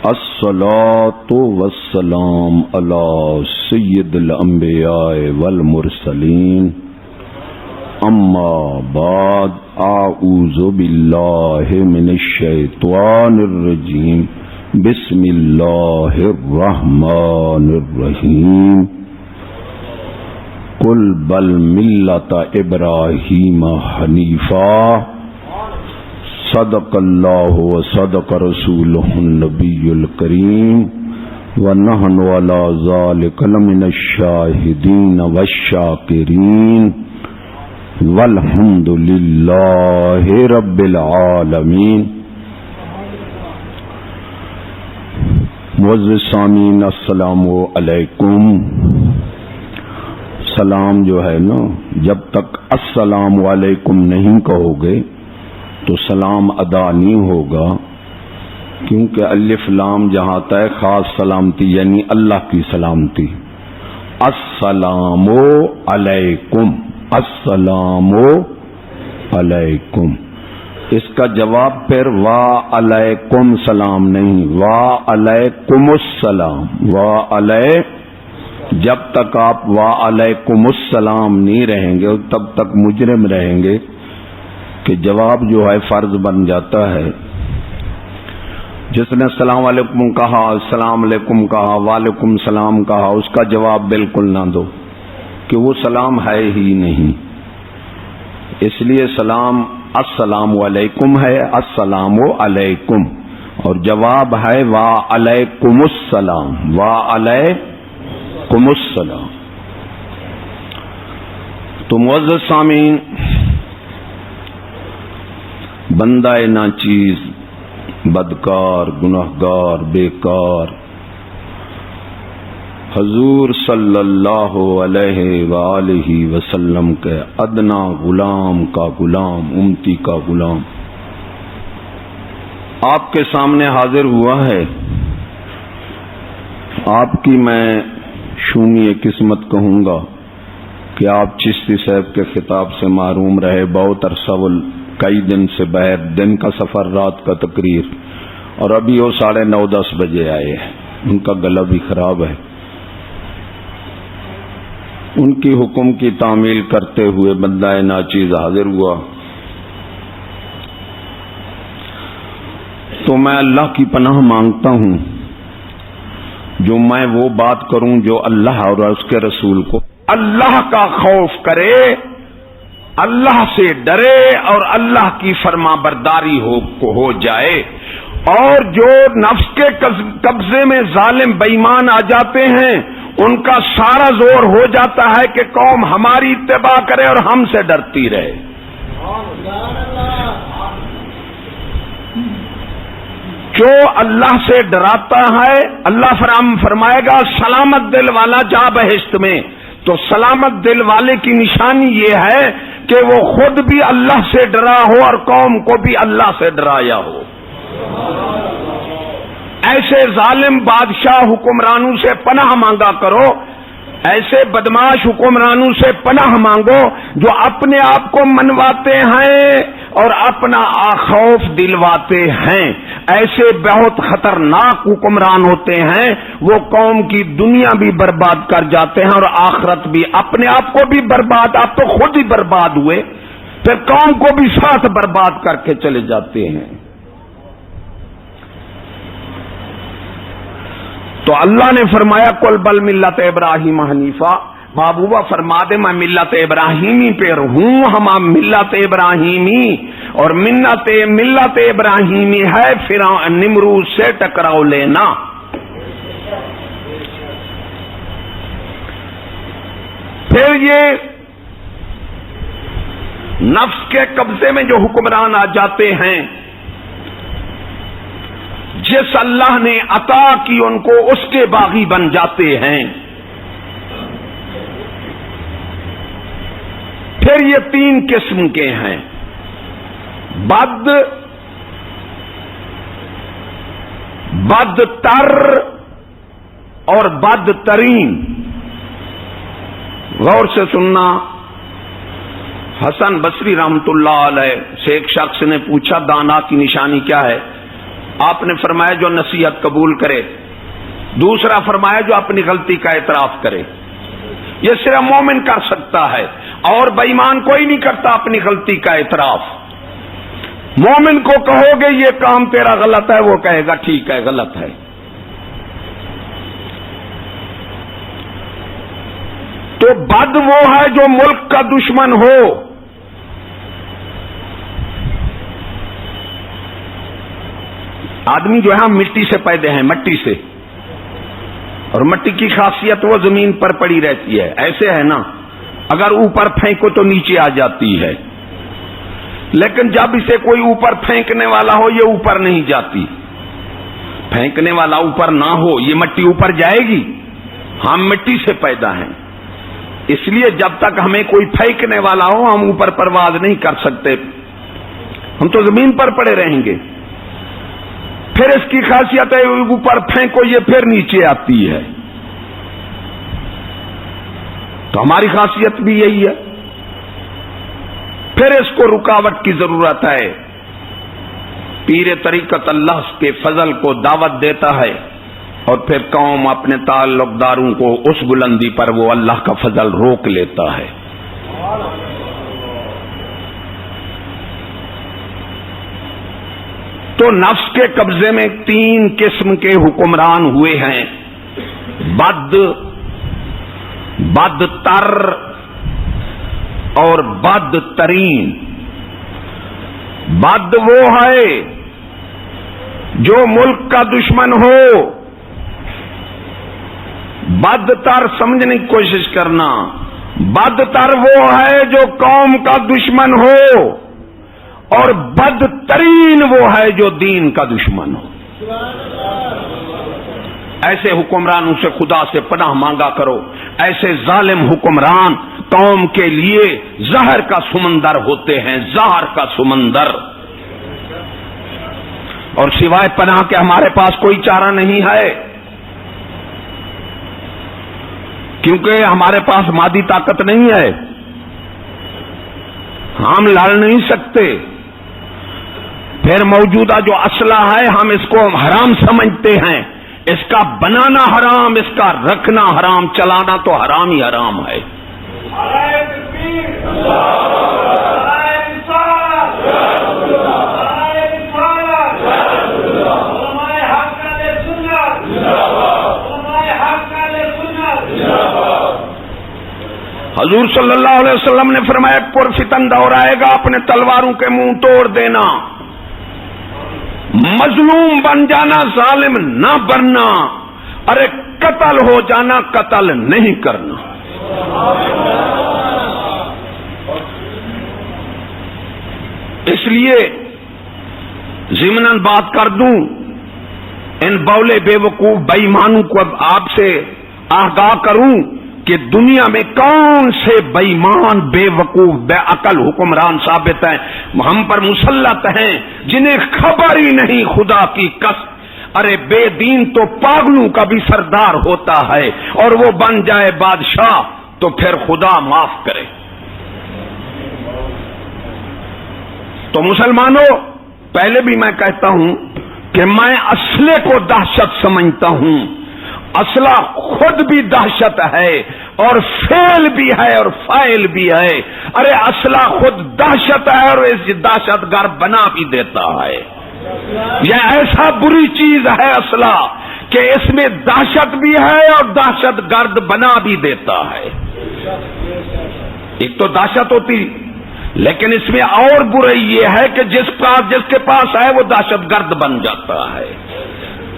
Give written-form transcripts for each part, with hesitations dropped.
الصلاۃ والسلام علی سید الانبیاء والمرسلین اما بعد اعوذ باللہ من الشیطان الرجیم بسم اللہ الرحمن الرحیم قل بل ملۃ ابراہیم حنیفا صدق اللہ و صدق رسولہ النبی الکریم ونحن علی ذلک لمن الشاہدین والشاکرین والحمد للہ رب العالمین۔ معزز سامعین السلام علیکم۔ سلام جو ہے نا، جب تک السلام علیکم نہیں کہو گے تو سلام ادا نہیں ہوگا، کیونکہ الف لام جہاں تک خاص سلامتی یعنی اللہ کی سلامتی۔ السلام علیکم، السلام علیکم، اس کا جواب پھر وعلیکم سلام نہیں، وعلیکم السلام، جب تک آپ وعلیکم السلام نہیں رہیں گے تب تک مجرم رہیں گے کہ جواب جو ہے فرض بن جاتا ہے۔ جس نے السلام علیکم کہا، السلام علیکم کہا، وعلیکم السلام کہا، اس کا جواب بالکل نہ دو کہ وہ سلام ہے ہی نہیں۔ اس لیے سلام السلام علیکم ہے، السلام علیکم، اور جواب ہے وعلیکم السلام، وعلیکم السلام۔ تو معزز سامعین، بندہ ناچیز، بدکار، گناہگار، بیکار، حضور صلی اللہ علیہ وآلہ وسلم کے ادنا غلام کا غلام، امتی کا غلام آپ کے سامنے حاضر ہوا ہے۔ آپ کی میں شونی قسمت کہوں گا کہ آپ چشتی صاحب کے خطاب سے محروم رہے بہت عرصہ، کئی دن سے باہر، دن کا سفر، رات کا تقریر، اور ابھی وہ 9:30 10 بجے آئے ہیں۔ ان کا گلا بھی خراب ہے۔ ان کی حکم کی تعمیل کرتے ہوئے بندہ ناچیز حاضر ہوا، تو میں اللہ کی پناہ مانگتا ہوں جو میں وہ بات کروں جو اللہ اور اس کے رسول کو اللہ کا خوف کرے، اللہ سے ڈرے اور اللہ کی فرما برداری ہو جائے، اور جو نفس کے قبضے میں ظالم بے ایمان آ جاتے ہیں ان کا سارا زور ہو جاتا ہے کہ قوم ہماری اتباع کرے اور ہم سے ڈرتی رہے۔ جو اللہ سے ڈراتا ہے اللہ فرمائے گا سلامت دل والا جا بہشت میں۔ تو سلامت دل والے کی نشانی یہ ہے کہ وہ خود بھی اللہ سے ڈرا ہو اور قوم کو بھی اللہ سے ڈرایا ہو۔ ایسے ظالم بادشاہ حکمرانوں سے پناہ مانگا کرو، ایسے بدماش حکمرانوں سے پناہ مانگو جو اپنے آپ کو منواتے ہیں اور اپنا خوف دلواتے ہیں۔ ایسے بہت خطرناک حکمران ہوتے ہیں، وہ قوم کی دنیا بھی برباد کر جاتے ہیں اور آخرت بھی، اپنے آپ کو بھی برباد، آپ تو خود ہی برباد ہوئے، پھر قوم کو بھی ساتھ برباد کر کے چلے جاتے ہیں۔ تو اللہ نے فرمایا قل بل ملت ابراہیم حنیفا، محبوبہ فرما دے میں ملت ابراہیمی پہ ہوں، ہم ملت ابراہیمی، اور ملت ابراہیمی ہے فرعون نمرود سے ٹکراؤ لینا۔ پھر یہ نفس کے قبضے میں جو حکمران آ جاتے ہیں، جس اللہ نے عطا کی ان کو اس کے باغی بن جاتے ہیں۔ پھر یہ 3 قسم کے ہیں، بدتر اور بدترین۔ غور سے سننا، حسن بصری رحمت اللہ علیہ سے ایک شخص نے پوچھا دانا کی نشانی کیا ہے؟ آپ نے فرمایا جو نصیحت قبول کرے، دوسرا فرمایا جو اپنی غلطی کا اعتراف کرے. یہ صرف مومن کر سکتا ہے، اور بے ایمان کوئی نہیں کرتا اپنی غلطی کا اعتراف. مومن کو کہو گے یہ کام تیرا غلط ہے، وہ کہے گا ٹھیک ہے غلط ہے. تو بد وہ ہے جو ملک کا دشمن ہو. آدمی جو ہے ہم مٹی سے پیدا ہیں، مٹی سے، اور مٹی کی خاصیت وہ زمین پر پڑی رہتی ہے. ایسے ہے نا، اگر اوپر پھینکو تو نیچے آ جاتی ہے، لیکن جب اسے کوئی اوپر پھینکنے والا ہو یہ اوپر نہیں جاتی. پھینکنے والا اوپر نہ ہو یہ مٹی اوپر جائے گی. ہم مٹی سے پیدا ہیں، اس لیے جب تک ہمیں کوئی پھینکنے والا ہو ہم اوپر پرواز نہیں کر سکتے، ہم تو زمین پر پڑے رہیں گے. پھر اس کی خاصیت ہے اوپر پھینکو یہ پھر نیچے آتی ہے. تو ہماری خاصیت بھی یہی ہے. پھر اس کو رکاوٹ کی ضرورت ہے. پیر طریقت اللہ کے فضل کو دعوت دیتا ہے، اور پھر قوم اپنے تعلق داروں کو اس بلندی پر وہ اللہ کا فضل روک لیتا ہے. تو نفس کے قبضے میں 3 قسم کے حکمران ہوئے ہیں: بدتر اور بدترین. بد وہ ہے جو ملک کا دشمن ہو. بدتر سمجھنے کی کوشش کرنا. بدتر وہ ہے جو قوم کا دشمن ہو، اور بدترین وہ ہے جو دین کا دشمن ہو. ایسے حکمرانوں سے خدا سے پناہ مانگا کرو. ایسے ظالم حکمران قوم کے لیے زہر کا سمندر ہوتے ہیں، زہر کا سمندر. اور سوائے پناہ کے ہمارے پاس کوئی چارہ نہیں ہے، کیونکہ ہمارے پاس مادی طاقت نہیں ہے، ہم لڑ نہیں سکتے. پھر موجودہ جو اسلحہ ہے ہم اس کو حرام سمجھتے ہیں. اس کا بنانا حرام، اس کا رکھنا حرام، چلانا تو حرام ہی حرام ہے. حضور صلی اللہ علیہ وسلم نے فرمایا پرفتن دور آئے گا، اپنے تلواروں کے منہ توڑ دینا، مظلوم بن جانا، ظالم نہ بننا، ارے قتل ہو جانا، قتل نہیں کرنا. اس لیے ضمناً بات کر دوں، ان بولے بے وقوف بے ایمانوں کو اب آپ سے آگاہ کروں کہ دنیا میں کون سے بے ایمان بے وقوف بے عقل حکمران ثابت ہیں، ہم پر مسلط ہیں، جنہیں خبر ہی نہیں خدا کی قسم. ارے بے دین تو پاگلوں کا بھی سردار ہوتا ہے، اور وہ بن جائے بادشاہ تو پھر خدا معاف کرے. تو مسلمانوں، پہلے بھی میں کہتا ہوں کہ میں اسلحے کو دہشت سمجھتا ہوں. اسلحہ خود بھی دہشت ہے، اور فعل بھی ہے، اور فاعل بھی ہے. ارے اسلحہ خود دہشت ہے، اور اس دہشت گرد بنا بھی دیتا ہے. یہ ایسا بری چیز ہے اسلحہ کہ اس میں دہشت بھی ہے اور دہشت گرد بنا بھی دیتا ہے. ایک تو دہشت ہوتی، لیکن اس میں اور برائی یہ ہے کہ جس کے پاس ہے وہ دہشت گرد بن جاتا ہے.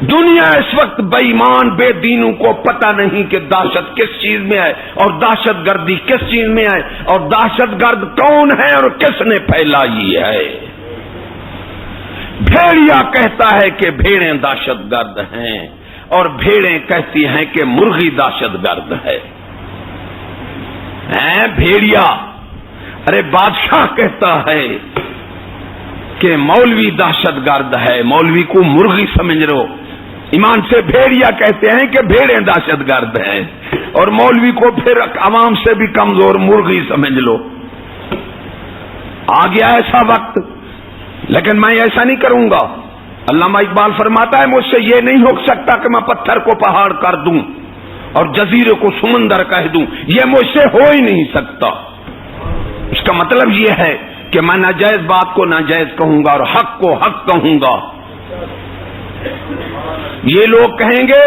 دنیا اس وقت بے ایمان بے دینوں کو پتہ نہیں کہ دہشت کس چیز میں ہے اور دہشت گردی کس چیز میں ہے، اور دہشت گرد کون ہے اور کس نے پھیلائی ہے. بھیڑیا کہتا ہے کہ بھیڑیں دہشت گرد ہیں، اور بھیڑیں کہتی ہیں کہ مرغی دہشت گرد ہے. بھیڑیا. ارے بادشاہ کہتا ہے کہ مولوی دہشت گرد ہے، مولوی کو مرغی سمجھ رہو. ایمان سے بھیڑیا کہتے ہیں کہ بھیڑیں دہشت گرد ہیں، اور مولوی کو پھر عوام سے بھی کمزور مرغی سمجھ لو. آ گیا ایسا وقت، لیکن میں ایسا نہیں کروں گا. علامہ اقبال فرماتا ہے مجھ سے یہ نہیں ہو سکتا کہ میں پتھر کو پہاڑ کر دوں اور جزیرے کو سمندر کہہ دوں، یہ مجھ سے ہو ہی نہیں سکتا۔ اس کا مطلب یہ ہے کہ میں ناجائز بات کو ناجائز کہوں گا اور حق کو حق کہوں گا۔ یہ لوگ کہیں گے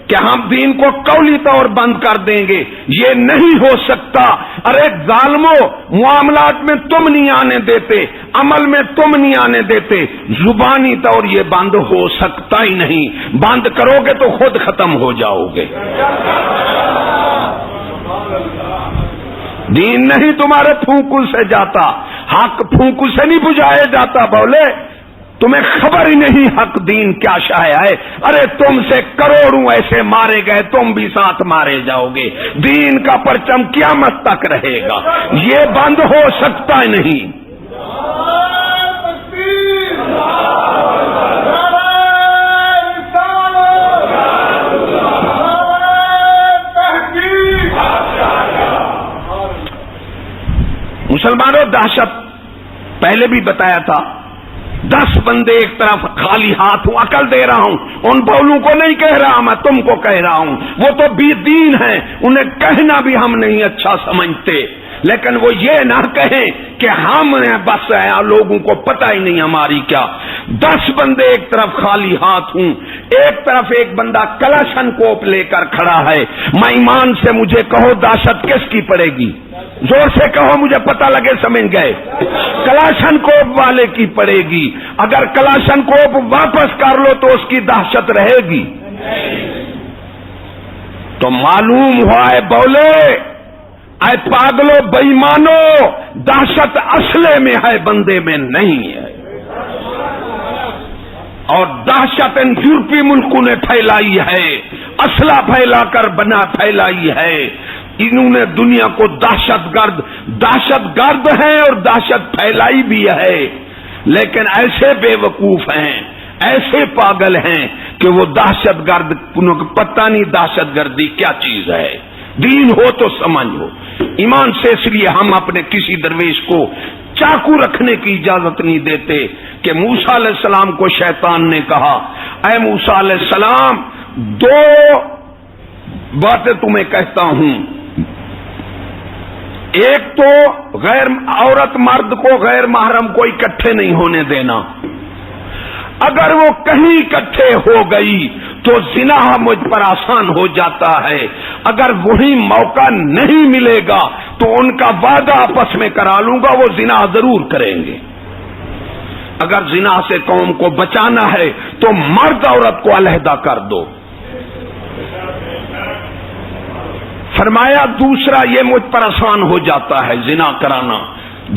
کہ ہم دین کو قولی طور بند کر دیں گے، یہ نہیں ہو سکتا۔ ارے ظالمو، معاملات میں تم نہیں آنے دیتے، عمل میں تم نہیں آنے دیتے، زبانی طور یہ بند ہو سکتا ہی نہیں۔ بند کرو گے تو خود ختم ہو جاؤ گے۔ دین نہیں تمہارے پھونکو سے جاتا، حق پھونکو سے نہیں بجھایا جاتا۔ بولے تمہیں خبر ہی نہیں حق دین کیا شے ہے۔ ارے تم سے کروڑوں ایسے مارے گئے، تم بھی ساتھ مارے جاؤ گے۔ دین کا پرچم قیامت تک رہے گا، یہ بند ہو سکتا ہی نہیں۔ مسلمانوں، دہشت پہلے بھی بتایا تھا، 10 بندے ایک طرف خالی ہاتھ ہوں، عقل دے رہا ہوں، ان بولوں کو نہیں کہہ رہا، میں تم کو کہہ رہا ہوں۔ وہ تو بی دین ہیں، انہیں کہنا بھی ہم نہیں اچھا سمجھتے، لیکن وہ یہ نہ کہیں کہ ہم بس لوگوں کو پتہ ہی نہیں ہماری کیا۔ 10 بندے ایک طرف خالی ہاتھ ہوں، ایک طرف ایک بندہ کلاشن کوپ لے کر کھڑا ہے۔ میں ایمان سے مجھے کہو دہشت کس کی پڑے گی؟ زور سے کہو، مجھے پتہ لگے سمجھ گئے۔ کلاشن کوپ والے کی پڑے گی۔ اگر کلاشن کوپ واپس کر لو تو اس کی دہشت رہے گی۔ تو معلوم ہوا ہے بولے، اے پاگلو بے ایمانو، دہشت اسلحے میں ہے، بندے میں نہیں ہے۔ اور دہشت ان یورپی ملکوں نے پھیلائی ہے، اسلحہ پھیلا کر پھیلائی ہے۔ انہوں نے دنیا کو دہشت گرد ہیں اور دہشت پھیلائی بھی ہے، لیکن ایسے بے وقوف ہیں، ایسے پاگل ہیں کہ وہ دہشت گرد کو پتہ نہیں دہشت گردی کیا چیز ہے۔ دین ہو تو سمجھو ایمان سے۔ اس لیے ہم اپنے کسی درویش کو چاقو رکھنے کی اجازت نہیں دیتے کہ موسیٰ علیہ السلام کو شیطان نے کہا، اے موسیٰ علیہ السلام، 2 باتیں تمہیں کہتا ہوں، ایک تو عورت مرد کو غیر محرم کو اکٹھے نہیں ہونے دینا، اگر وہ کہیں اکٹھے ہو گئی تو زنا مجھ پر آسان ہو جاتا ہے، اگر وہی موقع نہیں ملے گا تو ان کا وعدہ آپس میں کرا لوں گا، وہ زنا ضرور کریں گے۔ اگر زنا سے قوم کو بچانا ہے تو مرد عورت کو علیحدہ کر دو۔ فرمایا دوسرا، یہ مجھ پر آسان ہو جاتا ہے زنا کرانا،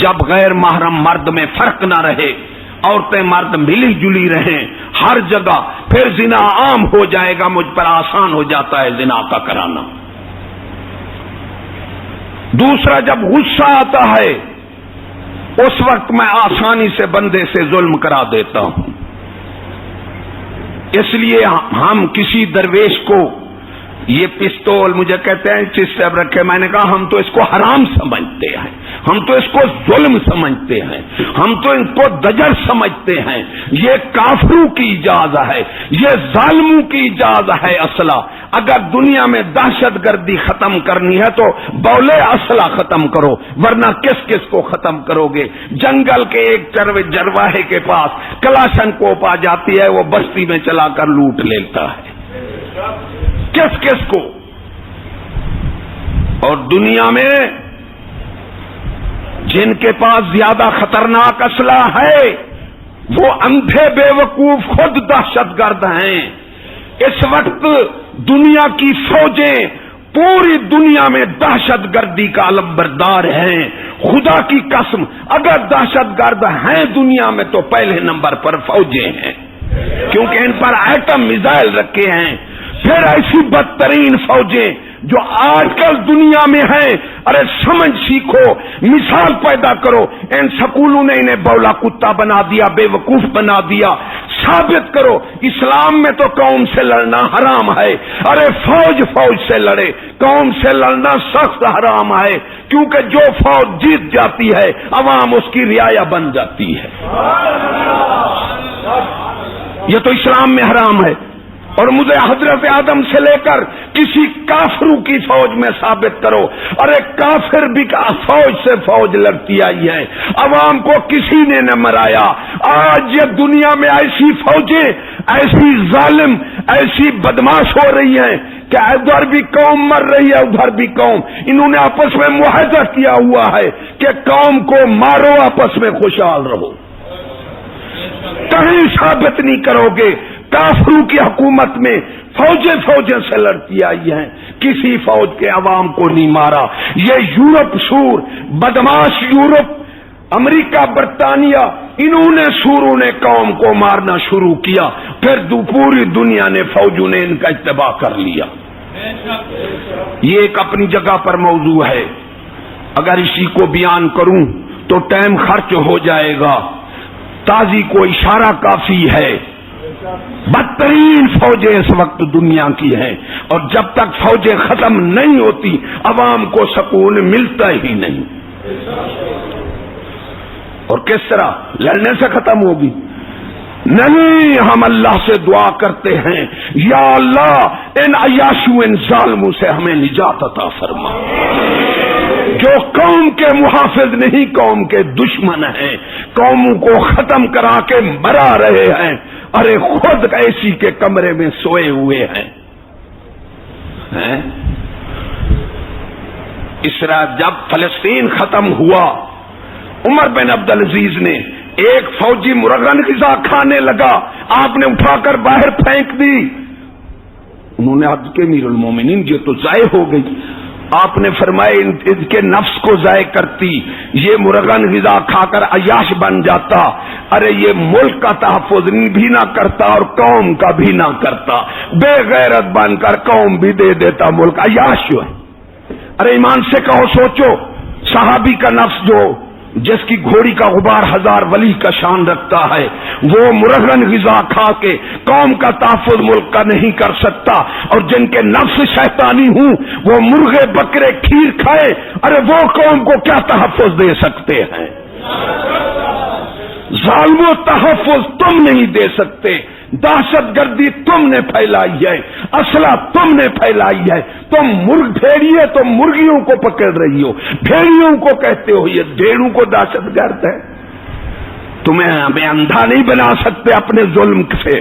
جب غیر محرم مرد میں فرق نہ رہے، عورتیں مرد ملی جلی رہیں ہر جگہ، پھر زنا عام ہو جائے گا، مجھ پر آسان ہو جاتا ہے زنا کا کرانا۔ دوسرا، جب غصہ آتا ہے اس وقت میں آسانی سے بندے سے ظلم کرا دیتا ہوں۔ اس لیے ہم کسی درویش کو یہ پستول مجھے کہتے ہیں چس سے رکھے، میں نے کہا ہم تو اس کو حرام سمجھتے ہیں، ہم تو اس کو ظلم سمجھتے ہیں، ہم تو ان کو دجر سمجھتے ہیں، یہ کافروں کی اجازت ہے، یہ ظالموں کی اجازت ہے اسلحہ۔ اگر دنیا میں دہشت گردی ختم کرنی ہے تو بولے اسلحہ ختم کرو، ورنہ کس کس کو ختم کرو گے؟ جنگل کے ایک جرواہے کے پاس کلاشن کوپ آ جاتی ہے، وہ بستی میں چلا کر لوٹ لیتا ہے، کس کس کو؟ اور دنیا میں جن کے پاس زیادہ خطرناک اسلحہ ہے وہ اندھے بے وقوف خود دہشت گرد ہیں۔ اس وقت دنیا کی فوجیں پوری دنیا میں دہشت گردی کا علم بردار ہیں۔ خدا کی قسم، اگر دہشت گرد ہیں دنیا میں تو پہلے نمبر پر فوجیں ہیں، کیونکہ ان پر ایٹم میزائل رکھے ہیں۔ پھر ایسی بدترین فوجیں جو آج کل دنیا میں ہیں، ارے سمجھ سیکھو، مثال پیدا کرو۔ ان سکولوں نے انہیں بولا کتا بنا دیا، بے وقوف بنا دیا۔ ثابت کرو اسلام میں تو قوم سے لڑنا حرام ہے، ارے فوج سے لڑے، قوم سے لڑنا سخت حرام ہے، کیونکہ جو فوج جیت جاتی ہے عوام اس کی رعایا بن جاتی ہے۔ یہ تو اسلام میں حرام ہے، اور مجھے حضرت آدم سے لے کر کسی کافروں کی فوج میں ثابت کرو، ارے کافر بھی فوج سے فوج لڑتی آئی ہے، عوام کو کسی نے نہ مرایا۔ آج یہ دنیا میں ایسی فوجیں، ایسی ظالم، ایسی بدماش ہو رہی ہیں کہ ادھر بھی قوم مر رہی ہے، ادھر بھی قوم، انہوں نے آپس میں معاہدہ کیا ہوا ہے کہ قوم کو مارو، آپس میں خوشحال رہو۔ کہیں ثابت نہیں کرو گے کافروں کی حکومت میں فوجیں سے لڑتی آئی ہیں، کسی فوج کے عوام کو نہیں مارا۔ یہ یورپ سور، بدماش یورپ، امریکہ، برطانیہ، انہوں نے سوروں نے قوم کو مارنا شروع کیا، پھر پوری دنیا نے فوجوں نے ان کا اتباع کر لیا۔ یہ ایک اپنی جگہ پر موضوع ہے، اگر اسی کو بیان کروں تو ٹائم خرچ ہو جائے گا، تازی کو اشارہ کافی ہے۔ بدترین فوجیں اس وقت دنیا کی ہیں، اور جب تک فوجیں ختم نہیں ہوتی عوام کو سکون ملتا ہی نہیں۔ اور کس طرح لڑنے سے ختم ہوگی؟ نہیں، ہم اللہ سے دعا کرتے ہیں، یا اللہ ان عیاشوں، ان ظالموں سے ہمیں نجات عطا فرما، جو قوم کے محافظ نہیں، قوم کے دشمن ہیں، قوموں کو ختم کرا کے مرا رہے ہیں، ارے خود ایسی کے کمرے میں سوئے ہوئے ہیں۔ اسرائیل جب فلسطین ختم ہوا، عمر بن عبدالعزیز نے ایک فوجی مرغن غذا کھانے لگا، آپ نے اٹھا کر باہر پھینک دی، انہوں نے عرض کہ امیر المومنین یہ تو ضائع ہو گئی، آپ نے فرمایا ان کے نفس کو ضائع کرتی، یہ مرغن غذا کھا کر عیاش بن جاتا، ارے یہ ملک کا تحفظ بھی نہ کرتا اور قوم کا بھی نہ کرتا، بے غیرت بن کر قوم بھی دے دیتا، ملک عیاش جو ہے۔ ارے ایمان سے کہو، سوچو، صحابی کا نفس جو جس کی گھوڑی کا غبار 1000 ولی کا شان رکھتا ہے، وہ مرغن غذا کھا کے قوم کا تحفظ ملک کا نہیں کر سکتا، اور جن کے نفس شیطانی ہوں وہ مرغے بکرے کھیر کھائے، ارے وہ قوم کو کیا تحفظ دے سکتے ہیں؟ ظالموں، تحفظ تم نہیں دے سکتے، دہشت گردی تم نے پھیلائی ہے، اسلحہ تم نے پھیلائی ہے، تم بھیڑیے، تم مرغیوں کو پکڑ رہی ہو، بھیڑیوں کو کہتے ہو یہ بھیڑوں کو دہشت گرد ہے۔ تمہیں ہمیں اندھا نہیں بنا سکتے اپنے ظلم سے،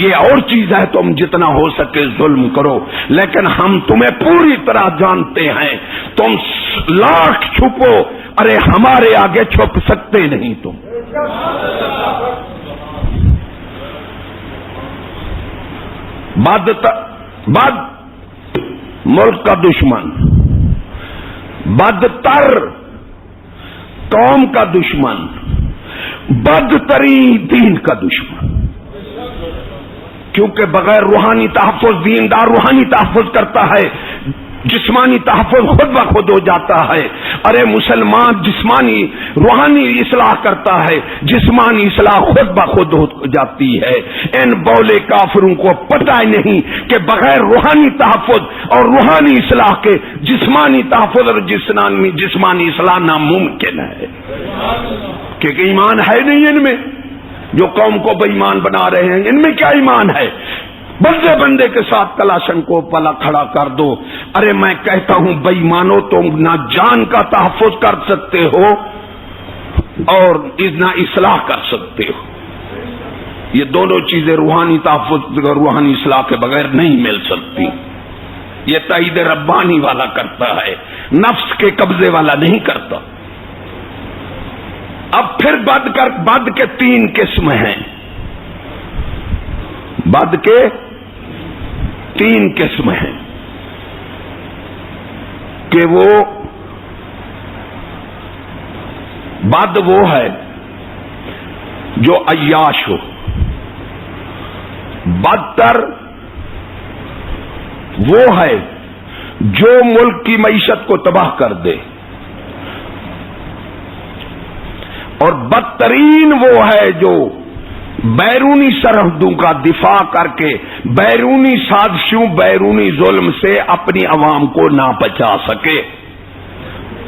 یہ اور چیز ہے، تم جتنا ہو سکے ظلم کرو، لیکن ہم تمہیں پوری طرح جانتے ہیں، تم لاکھ چھپو، ارے ہمارے آگے چھپ سکتے نہیں تم۔ بد ملک کا دشمن، بدتر قوم کا دشمن، بدترین دین کا دشمن، کیونکہ بغیر روحانی تحفظ، دیندار روحانی تحفظ کرتا ہے، جسمانی تحفظ خود بخود ہو جاتا ہے۔ ارے مسلمان جسمانی روحانی اصلاح کرتا ہے، جسمانی اصلاح خود بخود ہو جاتی ہے۔ ان بولے کافروں کو پتہ ہی نہیں کہ بغیر روحانی تحفظ اور روحانی اصلاح کے جسمانی تحفظ اور جسمانی اصلاح ناممکن ہے، کیونکہ ایمان ہے نہیں ان میں۔ جو قوم کو بے ایمان بنا رہے ہیں، ان میں کیا ایمان ہے؟ بندے کے ساتھ کلاشن کو پلا کھڑا کر دو۔ ارے میں کہتا ہوں بے ایمانو، تم نہ جان کا تحفظ کر سکتے ہو اور نہ اصلاح کر سکتے ہو، یہ دونوں چیزیں روحانی تحفظ اور روحانی اصلاح کے بغیر نہیں مل سکتی۔ یہ تائید ربانی والا کرتا ہے، نفس کے قبضے والا نہیں کرتا۔ اب پھر بد کے 3 قسم ہیں، بد کے 3 قسم ہیں کہ وہ بد وہ ہے جو عیاش ہو، بدتر وہ ہے جو ملک کی معیشت کو تباہ کر دے، اور بدترین وہ ہے جو بیرونی سرحدوں کا دفاع کر کے بیرونی سازشوں، بیرونی ظلم سے اپنی عوام کو نہ بچا سکے۔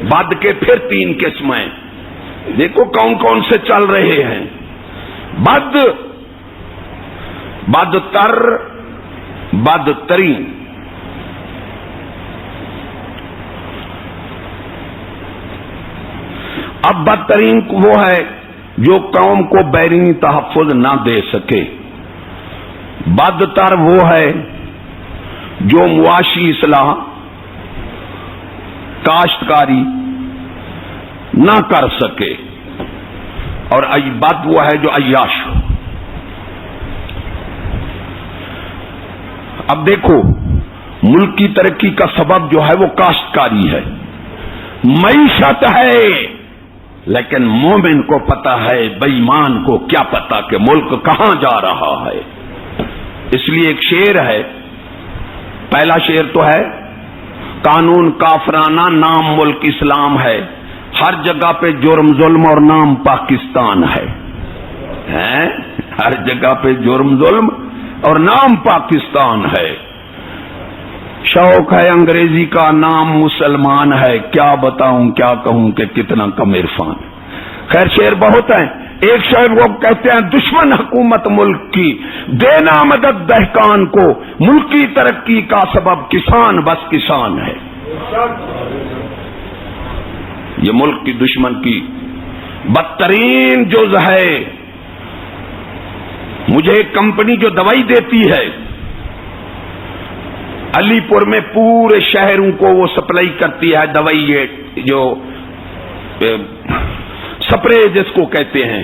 بد کے پھر 3 قسمیں، دیکھو کون کون سے چل رہے ہیں۔ بد بدتر بدترین. اب بدترین وہ ہے جو قوم کو بیرونی تحفظ نہ دے سکے. بدتر وہ ہے جو معاشی اصلاح کاشتکاری نہ کر سکے. اور بد وہ ہے جو عیاش ہو. اب دیکھو ملک کی ترقی کا سبب جو ہے وہ کاشتکاری ہے، معیشت ہے، لیکن مومن کو پتا ہے، بے ایمان کو کیا پتا کہ ملک کہاں جا رہا ہے. اس لیے ایک شعر ہے، پہلا شعر تو ہے قانون کافرانہ نام ملک اسلام ہے، ہر جگہ پہ جرم ظلم اور نام پاکستان ہے. ہر جگہ پہ جرم ظلم اور نام پاکستان ہے. شوق ہے انگریزی کا نام مسلمان ہے، کیا بتاؤں کیا کہوں کہ کتنا کم عرفان. خیر شعر بہت ہیں. ایک شعر وہ کہتے ہیں دشمن حکومت ملک کی دینا مدد دہقان کو، ملکی ترقی کا سبب کسان بس کسان ہے. یہ ملک کی دشمن کی بدترین جز ہے. مجھے ایک کمپنی جو دوائی دیتی ہے علی پور میں پورے شہروں کو وہ سپلائی کرتی ہے دوائی، یہ جو سپرے جس کو کہتے ہیں،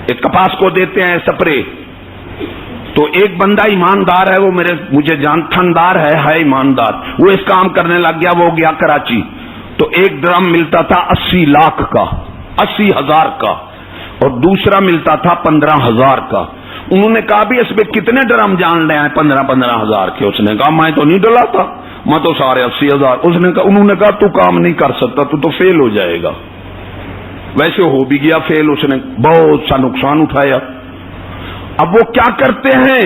ایک کپاس کو دیتے ہیں سپرے. تو ایک بندہ ایماندار ہے، وہ مجھے جانتھندار ہے ایماندار، وہ اس کام کرنے لگ گیا. وہ گیا کراچی تو ایک ڈرم ملتا تھا 80 لاکھ کا، 80,000 کا، اور دوسرا ملتا تھا 15,000 کا. انہوں نے کہا بھی اس میں کتنے ڈرم جان لے ہیں 15,000 کے. اس نے کہا میں تو نہیں ڈلا تھا، میں تو سارے 80,000. انہوں نے کہا تو کام نہیں کر سکتا، تو فیل ہو جائے گا. ویسے ہو بھی گیا فیل، اس نے بہت سا نقصان اٹھایا. اب وہ کیا کرتے ہیں،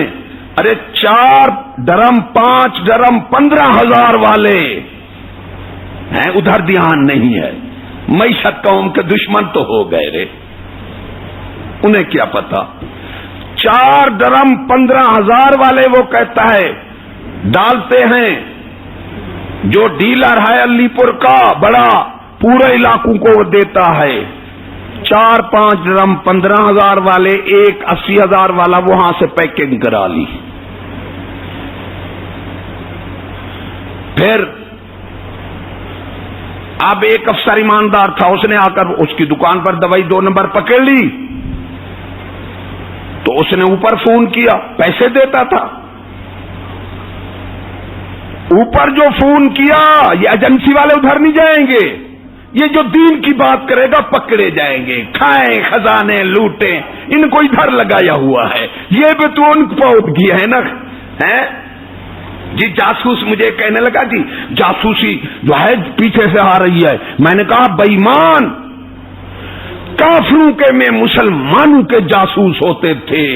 ارے 4 ڈرم 5 ڈرم 15,000 والے ہیں، ادھر دھیان نہیں ہے. معیشت قوم کے دشمن تو ہو گئے رے، انہیں کیا پتا. 4 ڈرم 15,000 والے وہ کہتا ہے ڈالتے ہیں. جو ڈیلر ہے علی پور کا بڑا، پورے علاقوں کو وہ دیتا ہے. 4-5 ڈرم 15,000 والے، ایک 80,000 والا وہاں سے پیکنگ کرا لی. پھر اب ایک افسر ایماندار تھا، اس نے آ کر اس کی دکان پر دوائی 2 نمبر پکڑ لی. تو اس نے اوپر فون کیا، پیسے دیتا تھا. اوپر جو فون کیا، یہ ایجنسی والے ادھر نہیں جائیں گے، یہ جو دین کی بات کرے گا پکڑے جائیں گے، کھائیں خزانے لوٹیں، ان کو ادھر لگایا ہوا ہے. یہ بھی تو ان کو گیا ہے نا. جی جاسوس مجھے کہنے لگا جی جاسوسی جو ہے پیچھے سے آ رہی ہے. میں نے کہا بے ایمان، کافروں کے میں مسلمانوں کے جاسوس ہوتے تھے،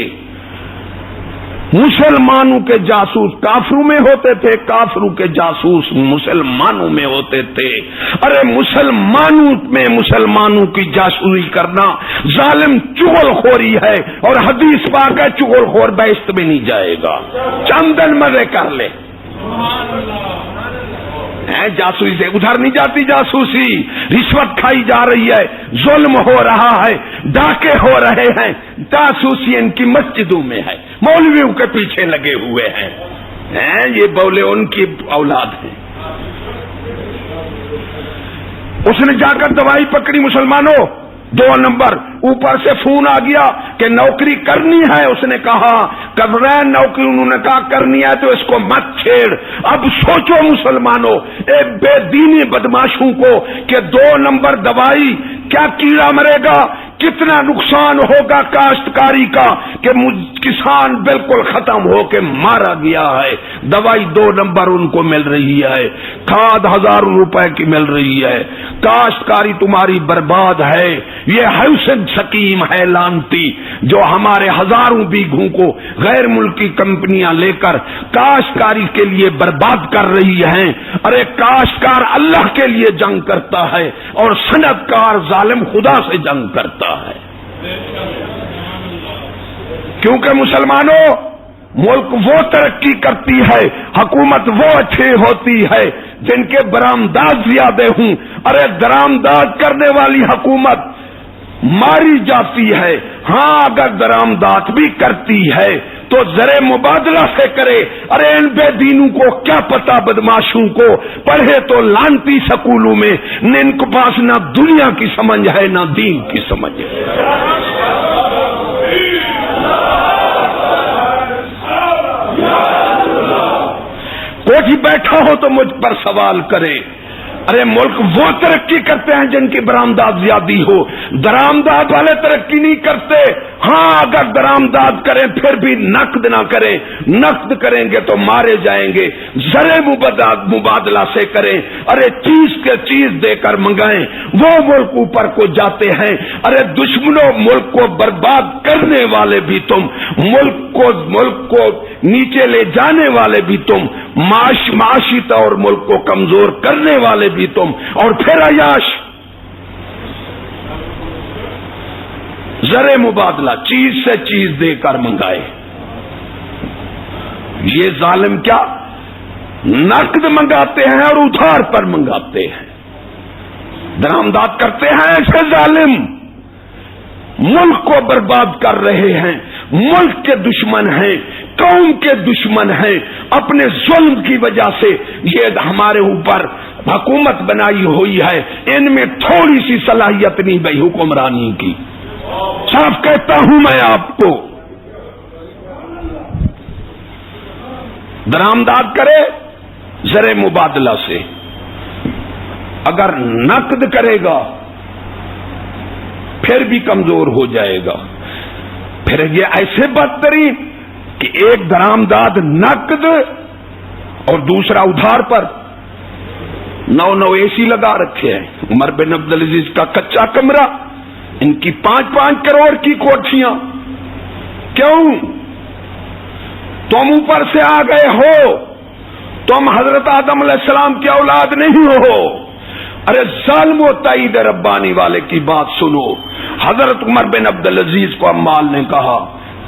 مسلمانوں کے جاسوس کافروں میں ہوتے تھے، کافروں کے جاسوس مسلمانوں میں ہوتے تھے. ارے مسلمانوں میں مسلمانوں کی جاسوسی کرنا ظالم چغل خوری ہے، اور حدیث پاک ہے چغل خور بہشت میں نہیں جائے گا. چند دن مزے کر لے. جاسوسی سے ادھر نہیں جاتی جاسوسی. رشوت کھائی جا رہی ہے، ظلم ہو رہا ہے، ڈاکے ہو رہے ہیں. جاسوسی ان کی مسجدوں میں ہے، مولویوں کے پیچھے لگے ہوئے ہیں. یہ بولے ان کی اولاد ہیں. اس نے جا کر دوائی پکڑی. مسلمانوں 2 نمبر اوپر سے فون آ گیا کہ نوکری کرنی ہے. اس نے کہا کر رہے ہیں نوکری. انہوں نے کہا کرنی ہے تو اس کو مت چھیڑ. اب سوچو مسلمانوں، اے بے دینی بدماشوں کو، کہ 2 نمبر دوائی کیا کیڑا مرے گا، کتنا نقصان ہوگا کاشتکاری کا، کہ کسان بالکل ختم ہو کے مارا گیا ہے. دوائی 2 نمبر ان کو مل رہی ہے، کھاد 1000 روپے کی مل رہی ہے. کاشتکاری تمہاری برباد ہے. یہ حسن سکیم ہے لانتی، جو ہمارے ہزاروں بیگھوں کو غیر ملکی کمپنیاں لے کر کاشتکاری کے لیے برباد کر رہی ہیں. ارے کاشتکار اللہ کے لیے جنگ کرتا ہے، اور صنعت کار ظالم خدا سے جنگ کرتا ہے. کیونکہ مسلمانوں ملک وہ ترقی کرتی ہے، حکومت وہ اچھی ہوتی ہے جن کے برآمدات زیادہ ہوں۔ ارے درآمدات کرنے والی حکومت ماری جاتی ہے، ہاں اگر درآمدات بھی کرتی ہے تو زر مبادلہ سے کرے۔ ارے ان بے دینوں کو کیا پتا، بدماشوں کو، پڑھے تو لانتی سکولوں میں، ان کے پاس نہ دنیا کی سمجھ ہے نہ دین کی سمجھ ہے۔ کوئی بیٹھا ہو تو مجھ پر سوال کرے۔ ارے ملک وہ ترقی کرتے ہیں جن کی برآمدات زیادہ ہو، درآمدات والے ترقی نہیں کرتے۔ ہاں اگر درآمدات کریں پھر بھی نقد نہ کریں، نقد کریں گے تو مارے جائیں گے۔ زر مبادلہ سے کریں، ارے چیز کے چیز دے کر منگائیں، وہ ملک اوپر کو جاتے ہیں۔ ارے دشمنوں، ملک کو برباد کرنے والے بھی تم، ملک کو نیچے لے جانے والے بھی تم، معاشی طور ملک کو کمزور کرنے والے بھی تم، اور پھر عیاش زر مبادلہ، چیز سے چیز دے کر منگائے۔ یہ ظالم کیا نقد منگاتے ہیں اور ادھار پر منگاتے ہیں، درآمدات کرتے ہیں ایسے ظالم، ملک کو برباد کر رہے ہیں، ملک کے دشمن ہیں، قوم کے دشمن ہیں۔ اپنے ظلم کی وجہ سے یہ ہمارے اوپر حکومت بنائی ہوئی ہے، ان میں تھوڑی سی صلاحیت نہیں بھائی حکمرانی کی۔ صاف کہتا ہوں میں آپ کو، درآمدات کرے زر مبادلہ سے، اگر نقد کرے گا پھر بھی کمزور ہو جائے گا۔ پھر یہ ایسے بدترین کہ ایک درآمدات نقد اور دوسرا ادھار پر۔ 9 اے سی لگا رکھے ہیں، عمر بن عبدالعزیز کا کچا کمرہ، ان کی 5 کروڑ کی کوٹھیاں۔ کیوں؟ تم اوپر سے آ گئے ہو، تم حضرت آدم علیہ السلام کی اولاد نہیں ہو۔ ارے ظالم و تائید ربانی والے کی بات سنو۔ حضرت عمر بن عبدالعزیز کو عمال نے کہا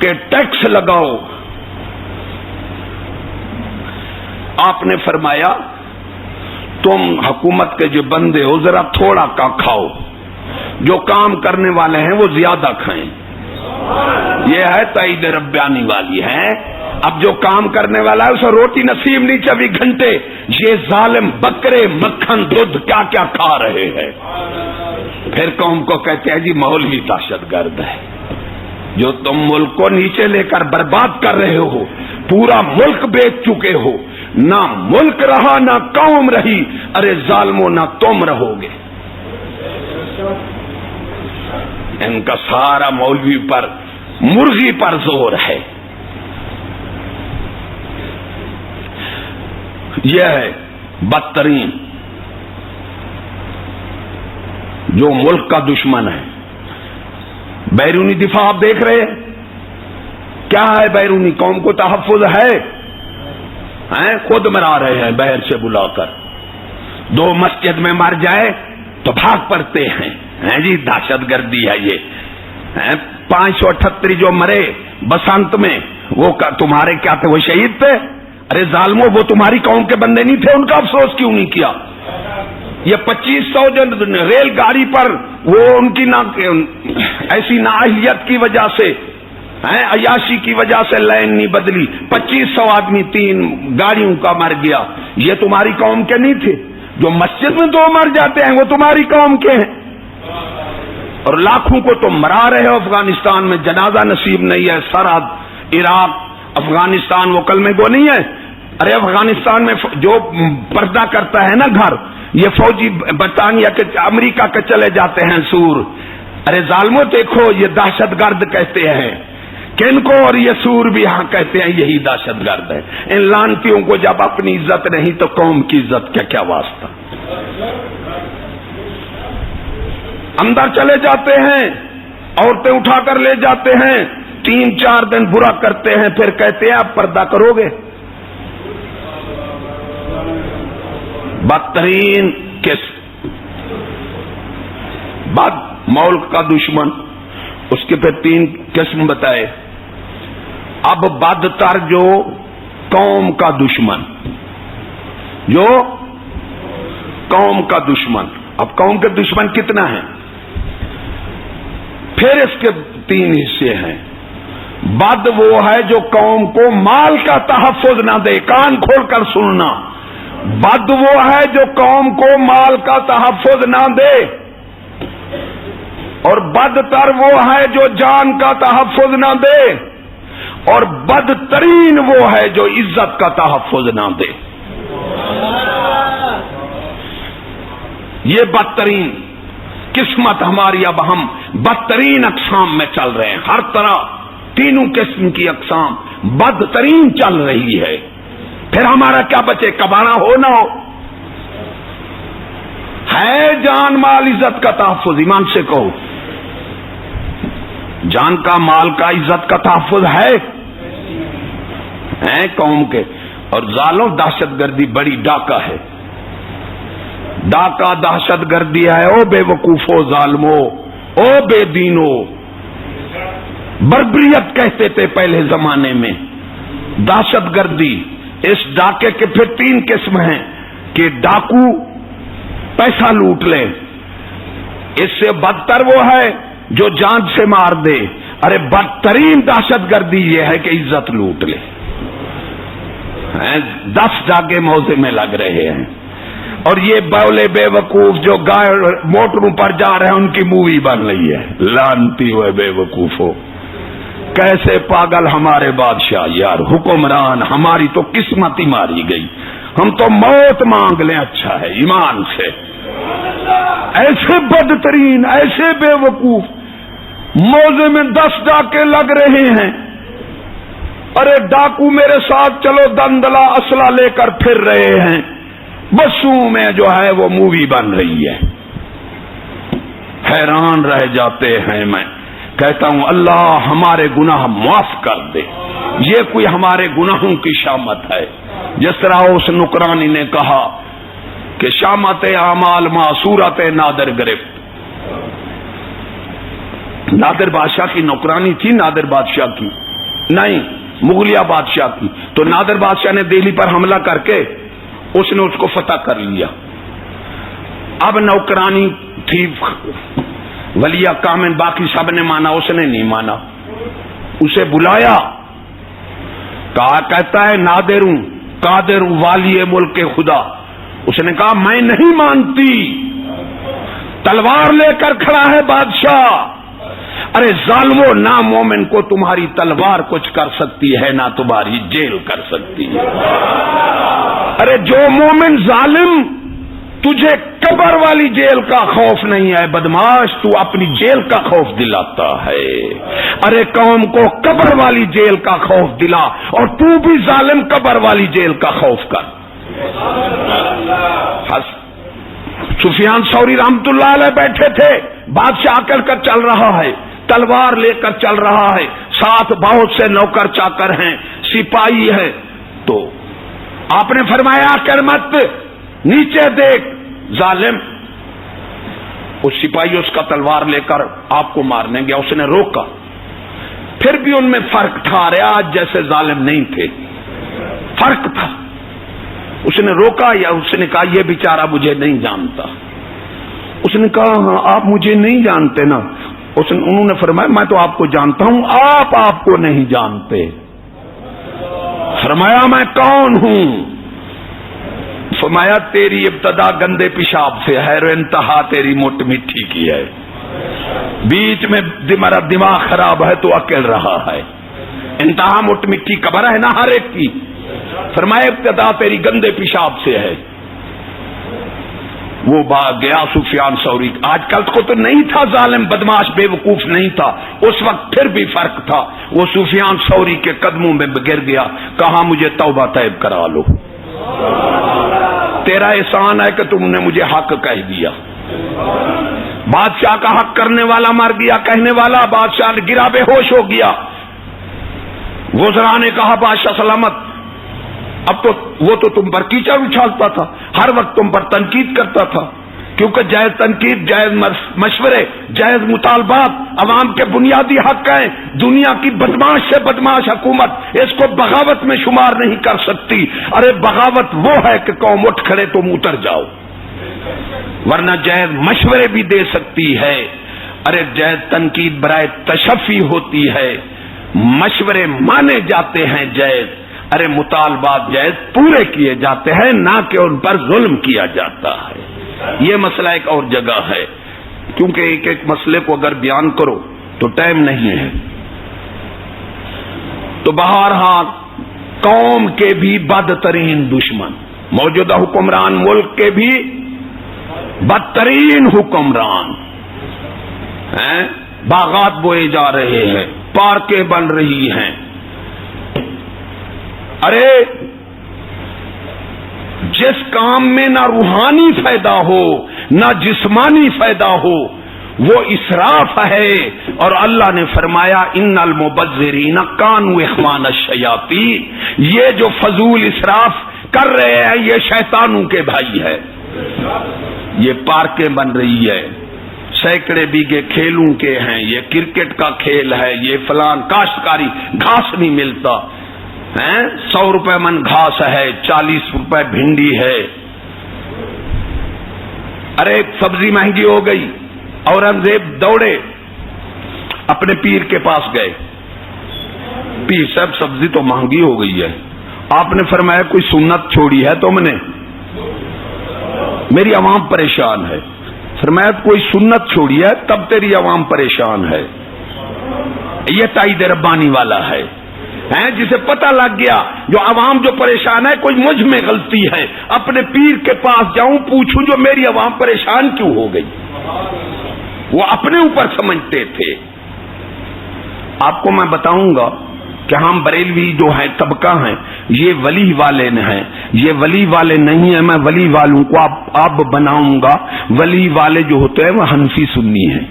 کہ ٹیکس لگاؤ، آپ نے فرمایا تم حکومت کے جو بندے ہو ذرا تھوڑا کا کھاؤ، جو کام کرنے والے ہیں وہ زیادہ کھائیں۔ یہ ہے تائید ربانی والی ہے۔ اب جو کام کرنے والا ہے اسے روٹی نصیب نہیں 24 گھنٹے۔ یہ ظالم بکرے مکھن دودھ کیا کیا کھا رہے ہیں۔ پھر قوم کو کہتے ہیں جی مولوی دہشت گرد ہے۔ جو تم ملک کو نیچے لے کر برباد کر رہے ہو، پورا ملک بیچ چکے ہو، نہ ملک رہا نہ قوم رہی۔ ارے ظالموں نہ تم رہو گے۔ ان کا سارا مولوی پر مرغی پر زور ہے۔ یہ ہے بدترین جو ملک کا دشمن ہے۔ بیرونی دفاع آپ دیکھ رہے ہیں کیا ہے؟ بیرونی قوم کو تحفظ ہے؟ خود مرا رہے ہیں باہر سے بلا کر۔ 2 مسجد میں مر جائے تو بھاگ پڑتے ہیں، جی دہشت گردی ہے یہ۔ 538 جو مرے بسنت میں وہ تمہارے کیا تھے؟ وہ شہید تھے؟ ارے ظالموں وہ تمہاری قوم کے بندے نہیں تھے، ان کا افسوس کیوں نہیں کیا؟ یہ 2500 جو ریل گاڑی پر وہ ان کی ایسی نااہلیت کی وجہ سے، عیاشی کی وجہ سے لائن نہیں بدلی، 2500 آدمی 3 گاڑیوں کا مر گیا۔ یہ تمہاری قوم کے نہیں تھے؟ جو مسجد میں 2 مر جاتے ہیں وہ تمہاری قوم کے ہیں، اور لاکھوں کو تم مرا رہے ہو۔ افغانستان میں جنازہ نصیب نہیں ہے، سرحد عراق افغانستان وہ کلمے گو نہیں ہے۔ ارے افغانستان میں جو پردہ کرتا ہے نا گھر، یہ فوجی برطانیہ کے امریکہ کے چلے جاتے ہیں سور۔ ارے ظالموں دیکھو یہ دہشت گرد کہتے ہیں کن کو، اور یہ سور بھی ہاں کہتے ہیں یہی دہشت گرد ہے۔ ان لانتیوں کو جب اپنی عزت نہیں تو قوم کی عزت کا کیا واسطہ؟ اندر چلے جاتے ہیں، عورتیں اٹھا کر لے جاتے ہیں، 3-4 دن برا کرتے ہیں، پھر کہتے ہیں آپ پردہ کرو گے۔ بدترین قسم بد ملک کا دشمن، اس کے پھر 3 قسم بتائے۔ اب بدتر جو قوم کا دشمن، جو قوم کا دشمن، اب قوم کے دشمن کتنا ہے؟ پھر اس کے 3 حصے ہیں۔ بد وہ ہے جو قوم کو مال کا تحفظ نہ دے، کان کھول کر سننا، بد وہ ہے جو قوم کو مال کا تحفظ نہ دے، اور بدتر وہ ہے جو جان کا تحفظ نہ دے، اور بدترین وہ ہے جو عزت کا تحفظ نہ دے۔ یہ بدترین قسمت ہماری، اب ہم بدترین اقسام میں چل رہے ہیں، ہر طرح تینوں قسم کی اقسام بدترین چل رہی ہے۔ پھر ہمارا کیا بچے؟ کباڑا ہو نہ ہو، ہے جان مال عزت کا تحفظ، ایمان سے کہو، جان کا مال کا عزت کا تحفظ ہے قوم کے۔ اور ظالم دہشت گردی بڑی ڈاکہ ہے، ڈاکہ دہشت گردی ہے۔ او بے وقوفو ظالمو، او بے دینو، بربریت کہتے تھے پہلے زمانے میں، دہشت گردی۔ اس ڈاکے کے پھر 3 قسم ہیں کہ ڈاکو پیسہ لوٹ لے، اس سے بدتر وہ ہے جو جان سے مار دے، ارے بدترین دہشت گردی یہ ہے کہ عزت لوٹ لے۔ 10 ڈاکے موزے میں لگ رہے ہیں، اور یہ بولے بے وقوف جو موٹروں پر جا رہے ہیں ان کی مووی بن رہی ہے۔ لانتی ہوئے بے وقوف ہو، کیسے پاگل ہمارے بادشاہ یار، حکمران، ہماری تو قسمت ہی ماری گئی، ہم تو موت مانگ لیں اچھا ہے ایمان سے۔ ایسے بدترین، ایسے بے وقوف، موزے میں 10 ڈاکے لگ رہے ہیں، ارے ڈاکو میرے ساتھ چلو، دندلا اسلحہ لے کر پھر رہے ہیں، بسوں میں جو ہے وہ مووی بن رہی ہے۔ حیران رہ جاتے ہیں۔ میں کہتا ہوں اللہ ہمارے گناہ معاف کر دے، یہ کوئی ہمارے گناہوں کی شامت ہے؟ جس طرح اس نکرانی نے کہا کہ شامت اعمال معصورت نادر گرفت، نادر بادشاہ کی نوکرانی تھی، نادر بادشاہ کی نہیں، مغلیہ بادشاہ کی۔ تو نادر بادشاہ نے دہلی پر حملہ کر کے اس نے اس کو فتح کر لیا۔ اب نوکرانی تھی ولیہ کامن، باقی سب نے مانا، اس نے نہیں مانا۔ اسے بلایا، کہا کہتا ہے نادر ہوں، قادر ہوں، والی ملک خدا۔ اس نے کہا میں نہیں مانتی، تلوار لے کر کھڑا ہے بادشاہ۔ ارے ظالمو، نہ مومن کو تمہاری تلوار کچھ کر سکتی ہے، نہ تمہاری جیل کر سکتی ہے۔ ارے جو مومن ظالم، تجھے قبر والی جیل کا خوف نہیں ہے بدماش، تو اپنی جیل کا خوف دلاتا ہے۔ ارے قوم کو قبر والی جیل کا خوف دلا، اور تو بھی ظالم قبر والی جیل کا خوف کر۔ سفیان ثوری رحمت اللہ علیہ بیٹھے تھے، بادشاہ آ کر چل رہا ہے، تلوار لے کر چل رہا ہے، ساتھ بہت سے نوکر چاکر ہیں، سپاہی ہیں۔ تو آپ نے فرمایا کر مت، نیچے دیکھ ظالم۔ اس سپاہی اس کا تلوار لے کر آپ کو مارنے گیا، اس نے روکا۔ پھر بھی ان میں فرق تھا، آج جیسے ظالم نہیں تھے، فرق تھا۔ اس نے روکا، یا اس نے کہا یہ بیچارہ مجھے نہیں جانتا؟ اس نے کہا ہاں آپ مجھے نہیں جانتے نا؟ انہوں نے فرمایا میں تو آپ کو جانتا ہوں، آپ کو نہیں جانتے۔ فرمایا میں کون ہوں؟ فرمایا تیری ابتدا گندے پیشاب سے ہے، اور انتہا تیری موٹ مٹی کی ہے، بیچ میں میرا دماغ خراب ہے تو اکیل رہا ہے، انتہا موٹ مٹی قبر ہے نا ہر ایک کی۔ فرمایا ابتدا تیری گندے پیشاب سے ہے۔ وہ گیا سفیان ثوری، آج کل کو تو نہیں تھا ظالم بدماش بے وقوف نہیں تھا، اس وقت پھر بھی فرق تھا۔ وہ سفیان ثوری کے قدموں میں گر گیا، کہا مجھے توبہ طیب کرا لو، تیرا احسان ہے کہ تم نے مجھے حق کہہ دیا۔ بادشاہ کا حق کرنے والا مر گیا، کہنے والا بادشاہ گرا بے ہوش ہو گیا۔ وزراء نے کہا بادشاہ سلامت، اب تو وہ تو تم پر کیچڑ اچھالتا تھا، ہر وقت تم پر تنقید کرتا تھا کیونکہ جائز تنقید، جائز مشورے، جائز مطالبات عوام کے بنیادی حق ہیں. دنیا کی بدماش سے بدماش حکومت اس کو بغاوت میں شمار نہیں کر سکتی. ارے بغاوت وہ ہے کہ قوم اٹھ کھڑے تم اتر جاؤ، ورنہ جائز مشورے بھی دے سکتی ہے. ارے جائز تنقید برائے تشفی ہوتی ہے، مشورے مانے جاتے ہیں جائز. ارے مطالبات جائز پورے کیے جاتے ہیں، نہ کہ ان پر ظلم کیا جاتا ہے. یہ مسئلہ ایک اور جگہ ہے، کیونکہ ایک ایک مسئلے کو اگر بیان کرو تو ٹائم نہیں ہے. تو بہرحال قوم کے بھی بدترین دشمن، موجودہ حکمران ملک کے بھی بدترین حکمران ہیں. باغات بوئے جا رہے ہیں، پارکیں بن رہی ہیں. ارے جس کام میں نہ روحانی فائدہ ہو نہ جسمانی فائدہ ہو وہ اسراف ہے. اور اللہ نے فرمایا ان المبذرین کانوا اخوان الشیاطین، یہ جو فضول اسراف کر رہے ہیں یہ شیطانوں کے بھائی ہے. یہ پارکیں بن رہی ہے، سینکڑے بیگھے کھیلوں کے ہیں، یہ کرکٹ کا کھیل ہے، یہ فلان کاشتکاری گھاس نہیں ملتا، 100 روپے من گھاس ہے، 40 روپے بھنڈی ہے. ارے سبزی مہنگی ہو گئی، اورنگزیب دوڑے اپنے پیر کے پاس گئے، پیر صاحب سبزی تو مہنگی ہو گئی ہے. آپ نے فرمایا کوئی سنت چھوڑی ہے تم نے؟ میری عوام پریشان ہے. فرمایا کوئی سنت چھوڑی ہے تب تیری عوام پریشان ہے. یہ تائید ربانی والا ہے، جسے پتہ لگ گیا جو عوام جو پریشان ہے کوئی مجھ میں غلطی ہے، اپنے پیر کے پاس جاؤں پوچھوں جو میری عوام پریشان کیوں ہو گئی. وہ اپنے اوپر سمجھتے تھے. آپ کو میں بتاؤں گا کہ ہم بریلوی جو ہیں طبقہ ہیں یہ ولی والے ہیں، یہ ولی والے نہیں ہیں. میں ولی والوں کو اب بناؤں گا. ولی والے جو ہوتے ہیں وہ حنفی سنی ہیں.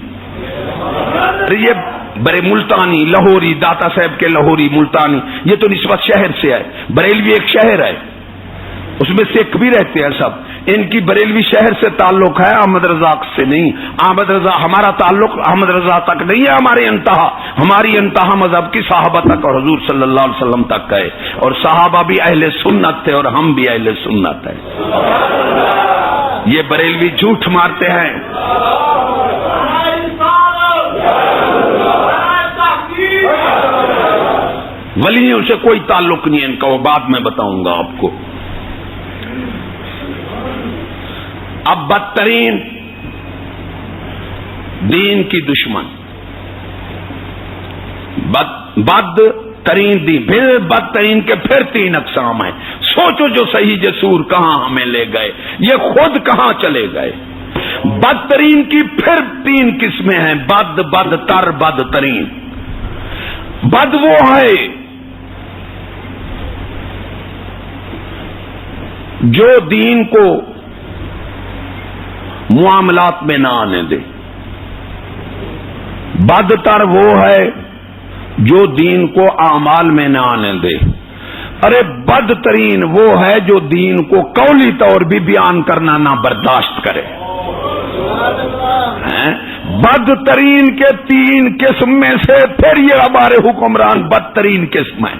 یہ برے ملتانی لاہوری داتا صاحب کے لاہوری ملتانی یہ تو نسبت شہر سے ہے. بریلوی ایک شہر ہے، اس میں سکھ بھی رہتے ہیں سب. ان کی بریلوی شہر سے تعلق ہے، احمد رضا سے نہیں. احمد رضا ہمارا تعلق احمد رضا تک نہیں ہے. ہماری انتہا مذہب کی صحابہ تک اور حضور صلی اللہ علیہ وسلم تک ہے. اور صحابہ بھی اہل سنت تھے اور ہم بھی اہل سنت ہیں. یہ بریلوی جھوٹ مارتے ہیں. ولیوں سے کوئی تعلق نہیں ان کا، وہ بعد میں بتاؤں گا آپ کو. اب بدترین دین کی دشمن، بدترین دین، پھر بدترین کے پھر 3 اقسام ہیں. سوچو جو صحیح جسور کہاں ہمیں لے گئے، یہ خود کہاں چلے گئے. بدترین کی پھر 3 قسمیں ہیں، بدتر بدترین. بد وہ ہے جو دین کو معاملات میں نہ آنے دے. بدتر وہ ہے جو دین کو اعمال میں نہ آنے دے. ارے بدترین وہ ہے جو دین کو قولی طور بھی بیان کرنا نہ برداشت کرے. بدترین کے 3 قسم میں سے پھر یہ ہمارے حکمران بدترین قسم ہے.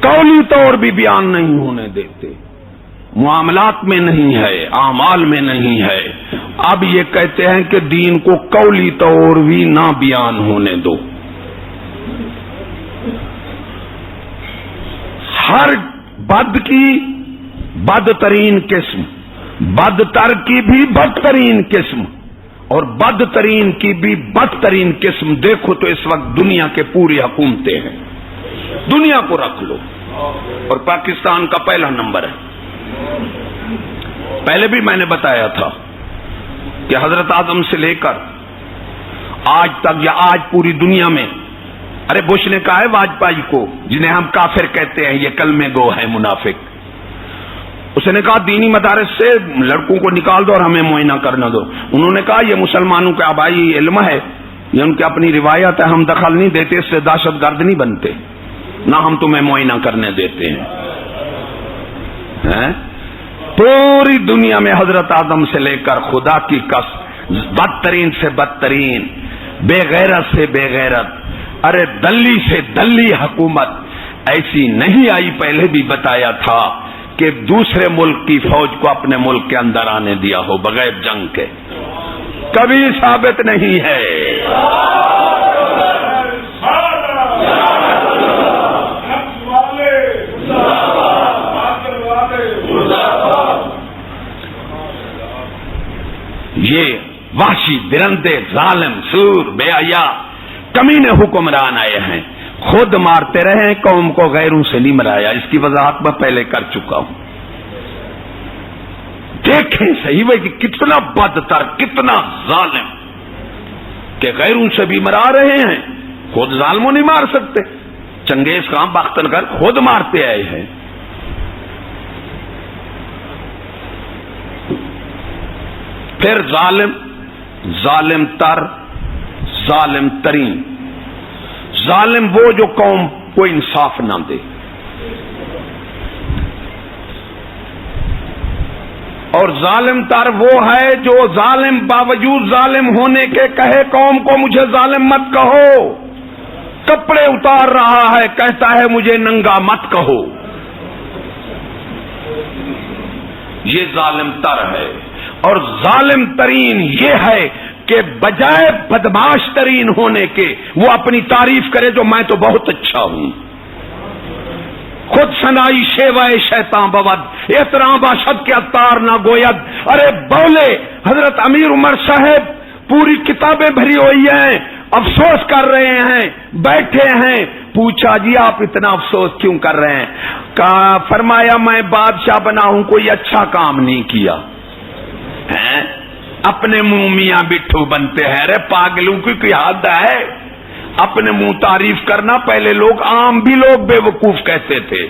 قولی طور بھی بیان نہیں ہونے دیتے، معاملات میں نہیں ہے، اعمال میں نہیں ہے. اب یہ کہتے ہیں کہ دین کو قولی طور بھی نہ بیان ہونے دو. ہر بد کی بدترین قسم، بدتر کی بھی بدترین قسم اور بدترین کی بھی بدترین قسم. دیکھو تو اس وقت دنیا کے پوری حکومتیں ہیں. دنیا کو رکھ لو اور پاکستان کا پہلا نمبر ہے. پہلے بھی میں نے بتایا تھا کہ حضرت اعظم سے لے کر آج تک یا آج پوری دنیا میں، ارے بش نے کہا ہے واجپئی کو جنہیں ہم کافر کہتے ہیں یہ کلمے گو ہے منافق، اس نے کہا دینی مدارس سے لڑکوں کو نکال دو اور ہمیں معائنہ کرنا دو. انہوں نے کہا یہ مسلمانوں کے آبائی علم ہے، یہ ان کی اپنی روایت ہے، ہم دخل نہیں دیتے، اس سے دہشت گرد نہیں بنتے، نہ ہم تمہیں معائنہ کرنے دیتے ہیں. پوری دنیا میں حضرت آدم سے لے کر خدا کی قسم بدترین سے بدترین، بے غیرت سے بے غیرت، ارے دلی سے دلی حکومت ایسی نہیں آئی۔ پہلے بھی بتایا تھا کہ دوسرے ملک کی فوج کو اپنے ملک کے اندر آنے دیا ہو بغیر جنگ کے، کبھی ثابت نہیں ہے۔ یہ وحشی درندے، ظالم، سور، بے حیا، کمینے حکمران آئے ہیں، خود مارتے رہے، قوم کو غیروں سے نہیں مرایا۔ اس کی وضاحت میں پہلے کر چکا ہوں۔ دیکھیں صحیح وہ کہ کتنا بدتر، کتنا ظالم، کہ غیروں سے بھی مرا رہے ہیں، خود ظالموں نہیں مار سکتے۔ چنگیز خان بخترگر خود مارتے آئے ہیں۔ پھر ظالم، ظالم تر، ظالم ترین، ظالم وہ جو قوم کو انصاف نہ دے، اور ظالم تر وہ ہے جو ظالم باوجود ظالم ہونے کے کہے قوم کو مجھے ظالم مت کہو، کپڑے اتار رہا ہے کہتا ہے مجھے ننگا مت کہو، یہ ظالم تر ہے۔ اور ظالم ترین یہ ہے کہ بجائے بدماش ترین ہونے کے وہ اپنی تعریف کرے جو میں تو بہت اچھا ہوں، خود سنائی شیوائے شیطان بود، احترام باشد کے اتار نہ گوید۔ ارے بولے حضرت امیر عمر صاحب پوری کتابیں بھری ہوئی ہیں، افسوس کر رہے ہیں، بیٹھے ہیں۔ پوچھا جی آپ اتنا افسوس کیوں کر رہے ہیں؟ کہا فرمایا میں بادشاہ بنا ہوں کوئی اچھا کام نہیں کیا ہے، اپنے منہ میاں بٹھو بنتے ہیں۔ ارے پاگلوں کی کوئی حد ہے؟ اپنے منہ تعریف کرنا پہلے لوگ عام بھی لوگ بے وقوف کہتے تھے،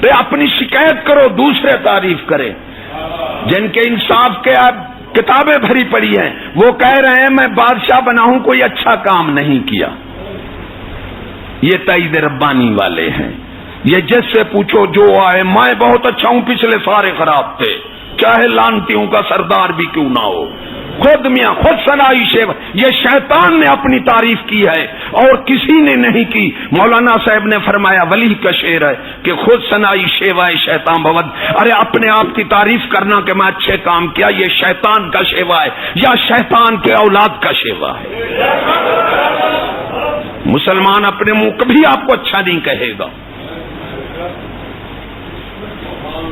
تو اپنی شکایت کرو دوسرے تعریف کریں۔ جن کے انصاف کے اب کتابیں بھری پڑی ہیں وہ کہہ رہے ہیں میں بادشاہ بنا ہوں کوئی اچھا کام نہیں کیا۔ یہ تائید ربانی والے ہیں، یہ جس سے پوچھو جو آئے میں بہت اچھا ہوں، پچھلے سارے خراب تھے، چاہے لانتیوں کا سردار بھی کیوں نہ ہو، خود میاں خود سنائی شیو، یہ شیطان نے اپنی تعریف کی ہے اور کسی نے نہیں کی۔ مولانا صاحب نے فرمایا ولی کا شعر ہے کہ خود سنائی شیوائے شیطان بود، ارے اپنے آپ کی تعریف کرنا کہ میں اچھے کام کیا، یہ شیطان کا شیوا ہے یا شیطان کے اولاد کا شیوا ہے۔ مسلمان اپنے منہ کبھی آپ کو اچھا نہیں کہے گا۔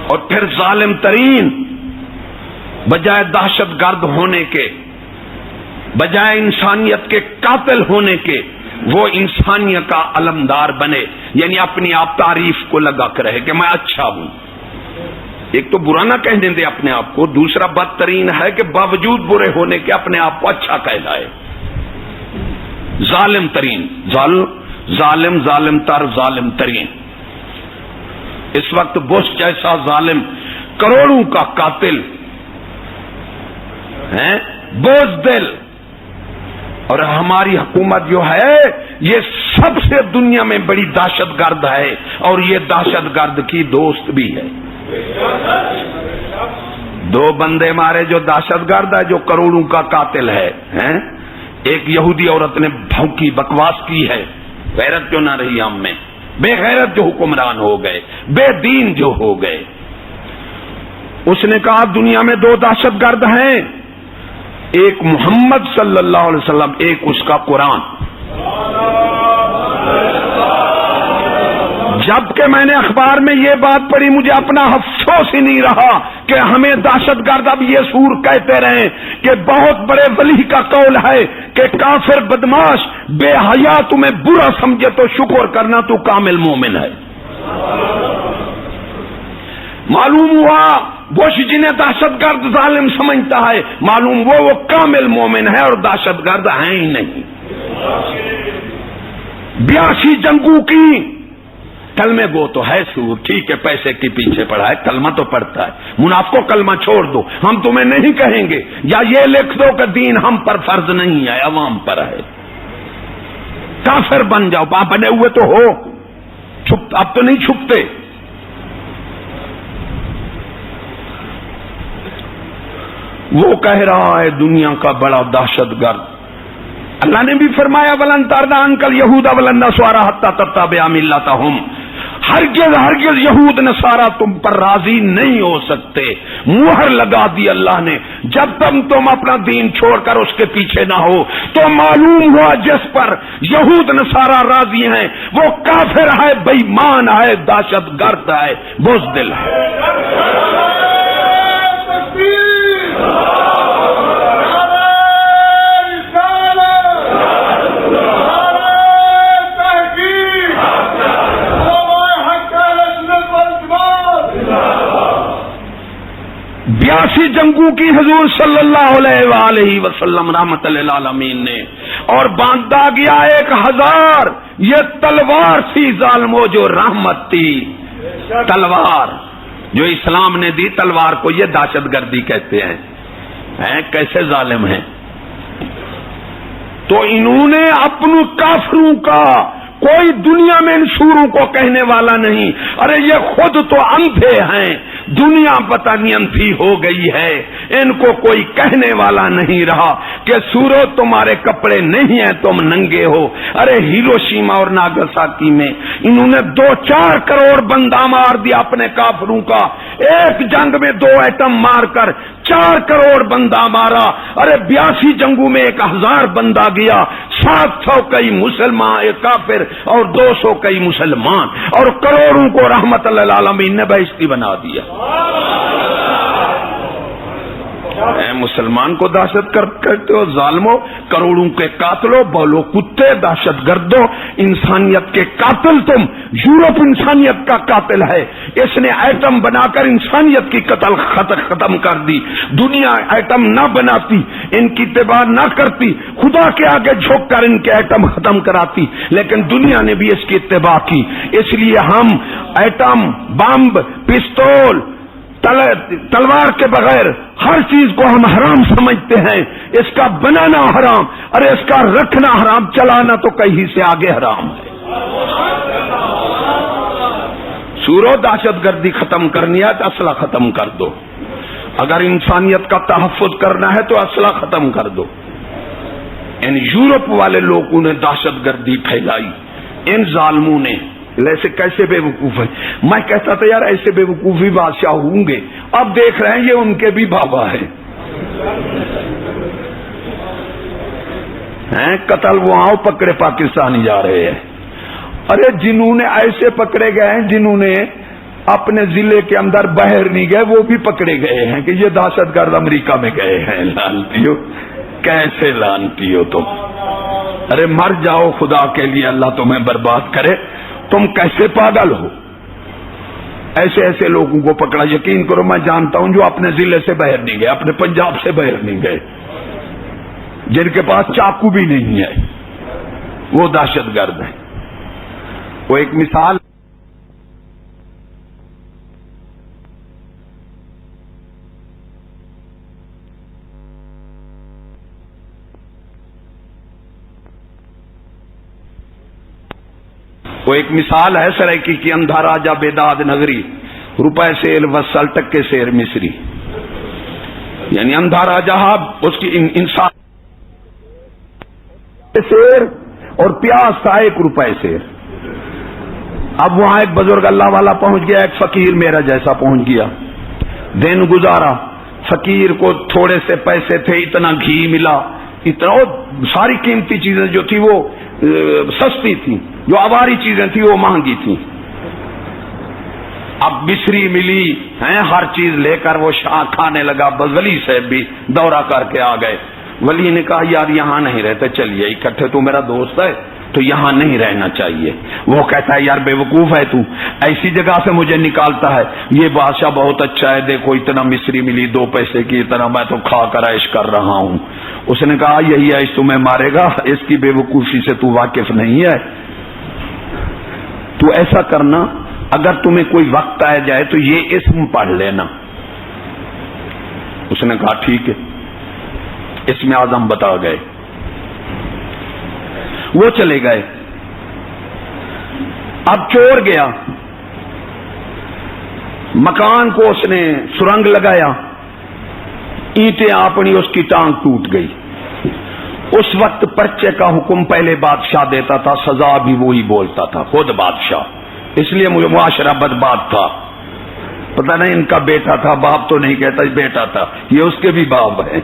اور پھر ظالم ترین، بجائے دہشت گرد ہونے کے، بجائے انسانیت کے قاتل ہونے کے، وہ انسانیت کا علمدار بنے، یعنی اپنی آپ تعریف کو لگا کر رہے کہ میں اچھا ہوں۔ ایک تو برا نہ کہنے دے اپنے آپ کو، دوسرا بدترین ہے کہ باوجود برے ہونے کے اپنے آپ کو اچھا کہلائے۔ ظالم ترین، ظالم، ظالم تر، ظالم ترین۔ اس وقت بش جیسا ظالم، کروڑوں کا قاتل ہے، بزدل، اور ہماری حکومت جو ہے یہ سب سے دنیا میں بڑی دہشت گرد ہے، اور یہ دہشت گرد کی دوست بھی ہے۔ دو بندے مارے جو دہشت گرد ہے، جو کروڑوں کا قاتل ہے۔ ایک یہودی عورت نے بھونکی بکواس کی ہے، غیرت کیوں نہ رہی ہم میں، بے غیرت جو حکمران ہو گئے، بے دین جو ہو گئے۔ اس نے کہا دنیا میں دو دہشت گرد ہیں، ایک محمد صلی اللہ علیہ وسلم، ایک اس کا قرآن۔ جبکہ میں نے اخبار میں یہ بات پڑھی مجھے اپنا افسوس ہی نہیں رہا کہ ہمیں دہشت گرد اب یہ سور کہتے رہیں کہ بہت بڑے ولی کا قول ہے کہ کافر بدماش بے حیا تمہیں برا سمجھے تو شکر کرنا تو کامل مومن ہے۔ معلوم ہوا بش جنہیں دہشت گرد ظالم سمجھتا ہے، معلوم وہ کامل مومن ہے اور دہشت گرد ہیں ہی نہیں۔ 82 جنگوں کی، کلمے گو تو ہے سور، ٹھیک ہے پیسے کے پیچھے پڑا ہے، کلمہ تو پڑتا ہے، منافقوں کلمہ چھوڑ دو، ہم تمہیں نہیں کہیں گے، یا یہ لکھ دو کہ دین ہم پر فرض نہیں ہے، عوام پر ہے، کافر بن جاؤ، آپ بنے ہوئے تو ہو، اب تو نہیں چھپتے۔ وہ کہہ رہا ہے دنیا کا بڑا دہشت گرد. اللہ نے بھی فرمایا ولن ترضى عنك اليهود ولا النصارى حتى تتبع ملتهم. ہرگز ہرگز یہود نصارہ تم پر راضی نہیں ہو سکتے. مہر لگا دی اللہ نے. جب تم اپنا دین چھوڑ کر اس کے پیچھے نہ ہو تو معلوم ہوا جس پر یہود نصارہ راضی ہیں وہ کافر ہے، بے ایمان ہے، دہشت گرد ہے، بزدل ہے. بیاسی جنگوں کی حضور صلی اللہ علیہ وآلہ وسلم رحمت للعالمین نے، اور باندھا گیا 1000. یہ تلوار تھی ظالموں جو رحمت تھی. تلوار جو اسلام نے دی، تلوار کو یہ دہشت گردی کہتے ہیں. کیسے ظالم ہیں. تو انہوں نے اپنے کافروں کا کوئی دنیا میں ان سوروں کو کہنے والا نہیں. ارے یہ خود تو اندھے ہیں. دنیا پتہ نہیں اندھی ہو گئی ہے. ان کو کوئی کہنے والا نہیں رہا کہ سورو تمہارے کپڑے نہیں ہیں، تم ننگے ہو. ارے ہیروشیما اور ناگاساکی میں انہوں نے 2-4 کروڑ بندہ مار دیا اپنے کافروں کا. ایک جنگ میں 2 ایٹم مار کر 4 کروڑ بندہ مارا. ارے 82 جنگوں میں 1000 بندہ گیا. 700 کئی مسلمان کافر اور 200 کئی مسلمان، اور کروڑوں کو رحمت للعالمین نے بہشتی بنا دیا. مسلمان کو دہشت گرد کہتے ہو. ظالمو، کروڑوں کے قاتلوں، بولو کتے، دہشت گردوں، انسانیت کے قاتل تم. یورپ انسانیت کا قاتل ہے. اس نے ایٹم بنا کر انسانیت کی قتل ختم کر دی. دنیا ایٹم نہ بناتی، ان کی اتباع نہ کرتی، خدا کے آگے جھک کر ان کے ایٹم ختم کراتی، لیکن دنیا نے بھی اس کی اتباع کی. اس لیے ہم ایٹم، بم، پستول، تلوار کے بغیر ہر چیز کو ہم حرام سمجھتے ہیں. اس کا بنانا حرام، ارے اس کا رکھنا حرام، چلانا تو کہیں سے آگے حرام ہے. سورو دہشت گردی ختم کرنی ہے تو اسلحہ ختم کر دو. اگر انسانیت کا تحفظ کرنا ہے تو اسلحہ ختم کر دو. ان یورپ والے لوگوں نے دہشت گردی پھیلائی، ان ظالموں نے. ایسے کیسے بے وقوف ہیں. میں کہتا تھا یار ایسے بے وقوفی بادشاہ ہوں گے. اب دیکھ رہے ہیں یہ ان کے بھی بابا ہیں. قتل وہاں پکڑے پاکستانی جا رہے ہیں. ارے جنہوں نے ایسے پکڑے گئے ہیں جنہوں نے اپنے ضلع کے اندر باہر نہیں گئے وہ بھی پکڑے گئے ہیں کہ یہ دہشت گرد امریکہ میں گئے ہیں. لانتی ہو، کیسے لانتی ہو تم. ارے مر جاؤ خدا کے لیے، اللہ تمہیں برباد کرے. تم کیسے پاگل ہو. ایسے ایسے لوگوں کو پکڑا. یقین کرو میں جانتا ہوں جو اپنے ضلع سے باہر نہیں گئے، اپنے پنجاب سے باہر نہیں گئے، جن کے پاس چاقو بھی نہیں ہے، وہ دہشت گرد ہیں. وہ ایک مثال ہے سرائکی کی. اندھا راجا بیداد نگری، روپے سیل وصل ٹکے سیر مصری. یعنی اندھا راجا اس کی انسان سیر اور پیاز تھا 1 روپے سیر. اب وہاں ایک بزرگ اللہ والا پہنچ گیا، ایک فقیر میرا جیسا پہنچ گیا. دن گزارا، فقیر کو تھوڑے سے پیسے تھے، اتنا گھی ملا، اتنا ساری قیمتی چیزیں جو تھی وہ سستی تھی، جو عواری چیزیں تھی وہ مہنگی تھی. اب مصری ملی ہیں، ہر چیز لے کر وہ شاہ کھانے لگا. ولی صاحب بھی دورہ کر کے آ گئے. ولی نے کہا یار یہاں نہیں رہتے، چلیے اکٹھے، تو میرا دوست ہے تو یہاں نہیں رہنا چاہیے. وہ کہتا ہے یار بے وقوف ہے تو، ایسی جگہ سے مجھے نکالتا ہے. یہ بادشاہ بہت اچھا ہے، دیکھو اتنا مصری ملی 2 پیسے کی، اتنا میں تو کھا کر عیش کر رہا ہوں. اس نے کہا یہی عیش تمہیں مارے گا، اس کی بے وقوفی سے تو واقف نہیں ہے. تو ایسا کرنا، اگر تمہیں کوئی وقت آ جائے تو یہ اسم پڑھ لینا. اس نے کہا ٹھیک ہے. اسم اعظم بتا گئے. وہ چلے گئے. اب چور گیا، مکان کو اس نے سرنگ لگایا، اینٹیں آ پڑی، اس کی ٹانگ ٹوٹ گئی۔ اس وقت پرچے کا حکم پہلے بادشاہ دیتا تھا، سزا بھی وہی بولتا تھا، خود بادشاہ، اس لیے مجھے معاشرہ بدباد تھا۔ پتہ نہیں ان کا بیٹا تھا، باپ تو نہیں کہتا، بیٹا تھا، یہ اس کے بھی باپ ہیں۔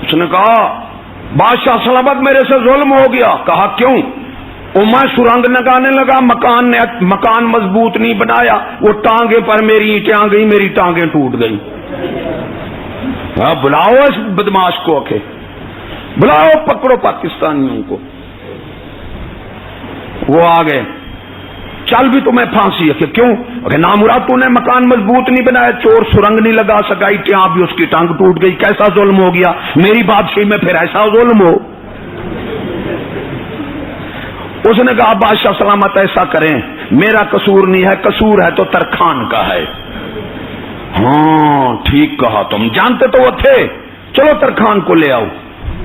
اس نے کہا بادشاہ سلامت میرے سے ظلم ہو گیا۔ کہا کیوں؟ میں سرنگ لگانے لگا، مکان مضبوط نہیں بنایا، وہ ٹانگیں پر میری اینٹیں آ گئی، میری ٹانگیں ٹوٹ گئی۔ بلاؤ اس بدماش کو، آکے بلاؤ، پکڑو پاکستانیوں کو۔ وہ آ گئے، چل بھی تمہیں پھانسی ہے کہ کیوں؟ کہ نامراد تو نے مکان مضبوط نہیں بنایا، چور سرنگ نہیں لگا سکا، اینٹیں بھی اس کی ٹانگ ٹوٹ گئی، کیسا ظلم ہو گیا؟ میری بادشاہی میں پھر ایسا ظلم ہو؟ اس نے کہا بادشاہ سلامت ایسا کریں، میرا قصور نہیں ہے، قصور ہے تو ترخان کا ہے۔ ہاں ٹھیک کہا، تم جانتے تو وہ تھے، چلو ترخان کو لے آؤ۔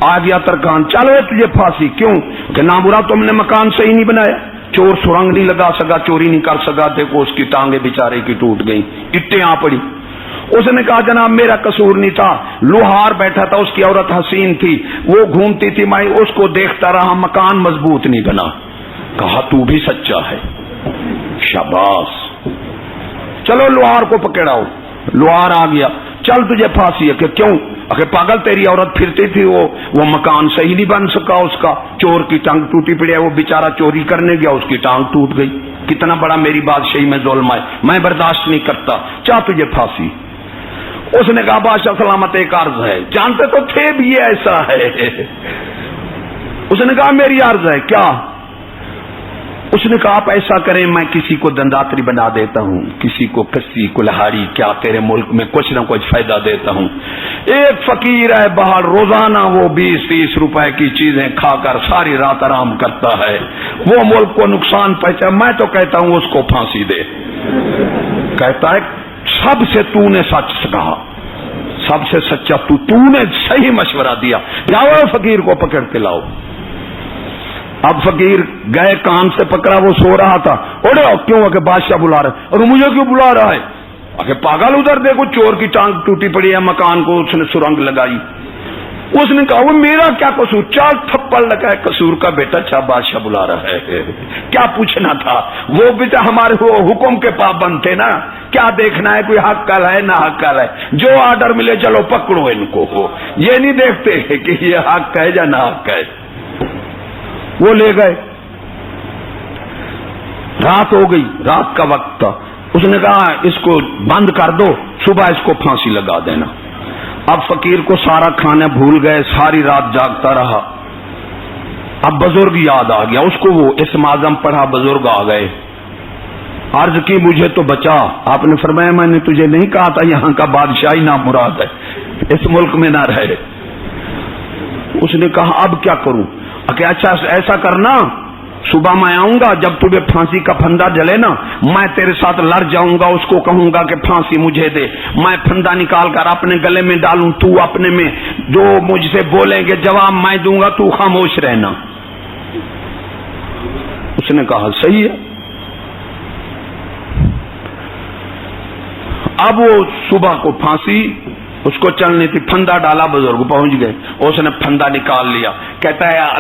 آ گیا ترخان، چلو تجھے پھانسی۔ کیوں؟ کہ نامراد تم نے مکان صحیح نہیں بنایا، چور سرنگ نہیں لگا سکا، چوری نہیں کر سکا، دیکھو اس کی ٹانگیں بیچارے کی ٹوٹ گئی، اٹیں آ پڑی۔ اس نے کہا جناب میرا قصور نہیں تھا، لوہار بیٹھا تھا، اس کی عورت حسین تھی، وہ گھومتی تھی، میں اس کو دیکھتا رہا، مکان مضبوط نہیں بنا۔ کہا تو بھی سچا ہے، شاباش، چلو لوہار کو پکڑاؤ۔ لوہار آ گیا، چل تجھے پھانسی ہے۔ کہ کیوں؟ کہ پاگل تیری عورت پھرتی تھی، وہ مکان صحیح نہیں بن سکا، اس کا چور کی ٹانگ ٹوٹی پڑی ہے، وہ بیچارہ چوری کرنے گیا، اس کی ٹانگ ٹوٹ گئی۔ کتنا بڑا میری بادشاہی میں ظلم ہے، میں برداشت نہیں کرتا، چاہ تجھے پھانسی۔ اس نے کہا بادشاہ سلامت ایک عرض ہے۔ جانتے تو تھے بھی یہ ایسا ہے۔ اس نے کہا میری عرض ہے۔ کیا؟ اس نے کہا آپ ایسا کریں، میں کسی کو دنداتری بنا دیتا ہوں، کسی کو کسی کلہاڑی، کیا تیرے ملک میں کچھ نہ کچھ فائدہ دیتا ہوں۔ ایک فقیر ہے باہر، روزانہ وہ 20-30 روپے کی چیزیں کھا کر ساری رات آرام کرتا ہے، وہ ملک کو نقصان پہنچا، میں تو کہتا ہوں اس کو پھانسی دے۔ کہتا ہے سب سے تو نے سچ کہا، سب سے سچا تو نے صحیح مشورہ دیا، جاؤ فقیر کو پکڑ کے لاؤ۔ اب فقیر گئے، کان سے پکڑا، وہ سو رہا تھا، اڑے کیوں؟ کہ بادشاہ بلا رہا ہے۔ اور مجھے کیوں بلا رہا ہے؟ کہ پاگل ادھر دیکھو، چور کی ٹانگ ٹوٹی پڑی ہے، مکان کو اس نے سرنگ لگائی۔ اس نے کہا وہ میرا کیا قصور؟ 4 تھپڑ لگا ہے، قصور کا بیٹا، اچھا بادشاہ بلا رہا ہے، کیا پوچھنا تھا؟ وہ بھی تو ہمارے وہ حکم کے پابند تھے نا، کیا دیکھنا ہے کوئی حق کل ہے نہ حق کل ہے، جو آرڈر ملے چلو پکڑو ان کو، یہ نہیں دیکھتے کہ یہ حق ہے یا نہ حق ہے۔ وہ لے گئے، رات ہو گئی، رات کا وقت تھا۔ اس نے کہا اس کو بند کر دو، صبح اس کو پھانسی لگا دینا۔ اب فقیر کو سارا کھانا بھول گئے، ساری رات جاگتا رہا۔ اب بزرگ یاد آ گیا اس کو، وہ اسم اعظم پڑھا، بزرگ آ گئے، عرض کی مجھے تو بچا۔ آپ نے فرمایا میں نے تجھے نہیں کہا تھا یہاں کا بادشاہی نامراد ہے، اس ملک میں نہ رہے۔ اس نے کہا اب کیا کروں؟ کہ اچھا ایسا کرنا، صبح میں آؤں گا، جب تجھے پھانسی کا پھندا جلے نا، میں تیرے ساتھ لڑ جاؤں گا، اس کو کہوں گا کہ پھانسی مجھے دے، میں پھندا نکال کر اپنے گلے میں ڈالوں، تو اپنے میں، جو مجھ سے بولیں گے جواب میں دوں گا، تو خاموش رہنا۔ اس نے کہا صحیح ہے۔ اب وہ صبح کو پھانسی اس کو چلنی تھی، پھندا ڈالا، بزرگ پہنچ گئے، اس نے پھندا نکال لیا، کہتا ہے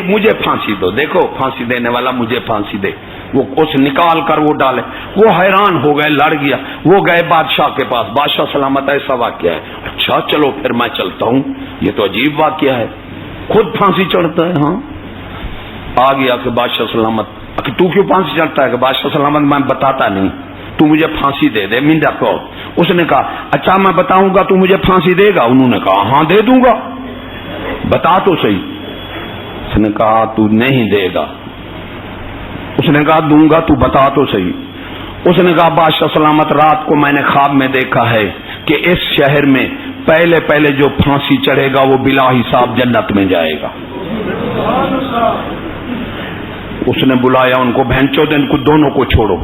مجھے پھانسی دو، دیکھو پھانسی دینے والا مجھے پھانسی دے۔ وہ اس نکال کر وہ ڈالے، وہ حیران ہو گئے، لڑ گیا۔ وہ گئے بادشاہ کے پاس، بادشاہ سلامت ایسا واقعہ ہے۔ اچھا چلو پھر میں چلتا ہوں، یہ تو عجیب واقعہ ہے، خود پھانسی چڑھتا ہے۔ ہاں آ گیا کہ بادشاہ سلامت، کہ تو کیوں پھانسی چڑھتا ہے؟ کہ بادشاہ سلامت میں بتاتا نہیں، تو مجھے پھانسی دے دے، مندہ کو۔ اس نے کہا اچھا میں بتاؤں گا تو مجھے پھانسی دے گا؟ انہوں نے کہا ہاں دے دوں گا، بتا تو صحیح۔ اس نے کہا تو نہیں دے گا۔ اس نے کہا دوں گا، تو بتا تو صحیح۔ اس نے کہا بادشاہ سلامت رات کو میں نے خواب میں دیکھا ہے کہ اس شہر میں پہلے پہلے جو پھانسی چڑھے گا وہ بلا حساب جنت میں جائے گا۔ اس نے بلایا ان کو، بہنچود ان کو دونوں کو چھوڑو،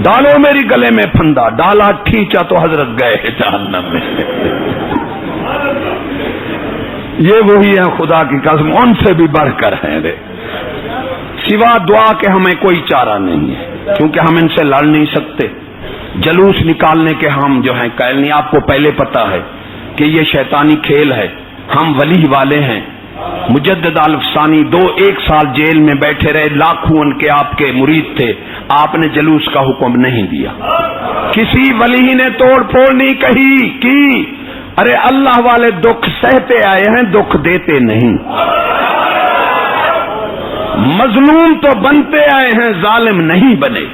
ڈالو میری گلے میں پھندا۔ ڈالا، کھینچا تو حضرت گئے جہنم میں۔ یہ وہی ہے خدا کی قسم، ان سے بھی بڑھ کر ہیں رے، سوا دعا کہ ہمیں کوئی چارہ نہیں ہے، کیونکہ ہم ان سے لڑ نہیں سکتے، جلوس نکالنے کے ہم جو ہیں قائل نہیں. آپ کو پہلے پتا ہے کہ یہ شیطانی کھیل ہے. ہم ولی والے ہیں. مجدد الفسانی 1 سال جیل میں بیٹھے رہے, لاکھوں ان کے آپ کے مرید تھے. آپ نے جلوس کا حکم نہیں دیا. کسی ولی نے توڑ پھوڑ نہیں کہی کی. ارے اللہ والے دکھ سہتے آئے ہیں, دکھ دیتے نہیں. مظلوم تو بنتے آئے ہیں, ظالم نہیں بنے.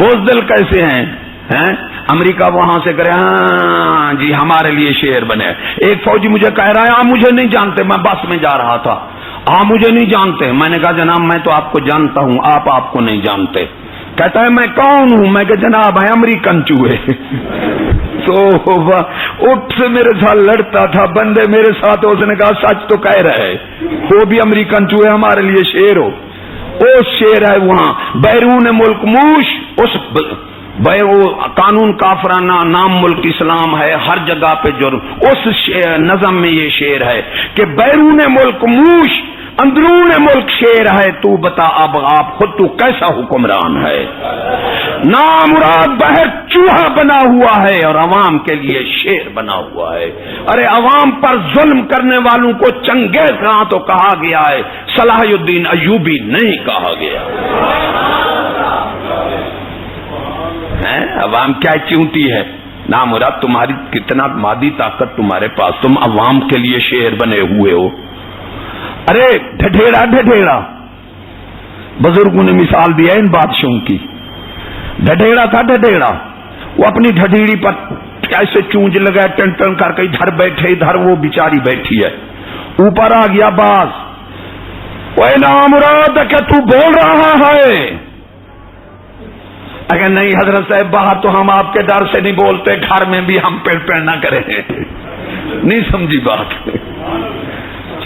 بزدل کیسے ہیں؟ امریکہ وہاں سے کرے ہاں جی ہمارے لیے شعر بنے. ایک فوجی مجھے کہہ رہا ہے آپ مجھے نہیں جانتے, میں بس میں جا رہا تھا, آپ مجھے نہیں جانتے. میں نے کہا جناب میں تو آپ کو جانتا ہوں, آپ کو نہیں جانتے. کہتا ہے میں کون ہوں؟ میں کہ جناب ہے امریکن چوہے. تو اٹھ سے میرے ساتھ لڑتا تھا بندے میرے ساتھ, اس نے کہا سچ تو کہہ رہے, وہ بھی امریکن چوہے ہمارے لیے شعر ہو. وہ شعر ہے وہاں بیرون ملک موش, اس قانون کافرانہ نام ملک اسلام ہے, ہر جگہ پہ جرم. اس نظم میں یہ شعر ہے کہ بیرون ملک موش اندرون ملک شعر ہے. تو بتا اب آپ خود تو کیسا حکمران ہے؟ نامراد بہر چوہا بنا ہوا ہے اور عوام کے لیے شعر بنا ہوا ہے. ارے عوام پر ظلم کرنے والوں کو چنگیز خاں تو کہا گیا ہے, صلاح الدین ایوبی نہیں کہا گیا. عوام کیا چونتی ہے؟ نامراد تمہاری کتنا مادی طاقت تمہارے پاس, تم عوام کے لیے شعر بنے ہوئے ہو. ارے ڈھڈیڑا بزرگوں نے مثال دیا ان بادشاہوں کی. ڈھڈیڑا تھا ڈھڈیڑا, وہ اپنی ڈھڈیڑی پر ایسے چونج لگا ٹن ٹن کر کے ادھر بیٹھے ادھر وہ بیچاری بیٹھی ہے. اوپر آ گیا باز, وہ نامراد کہ تو بول رہا ہے؟ اگر نہیں حضرت صاحب باہر تو ہم آپ کے ڈر سے نہیں بولتے, گھر میں بھی ہم پیڑ پیڑ نہ کریں. نہیں سمجھی بات,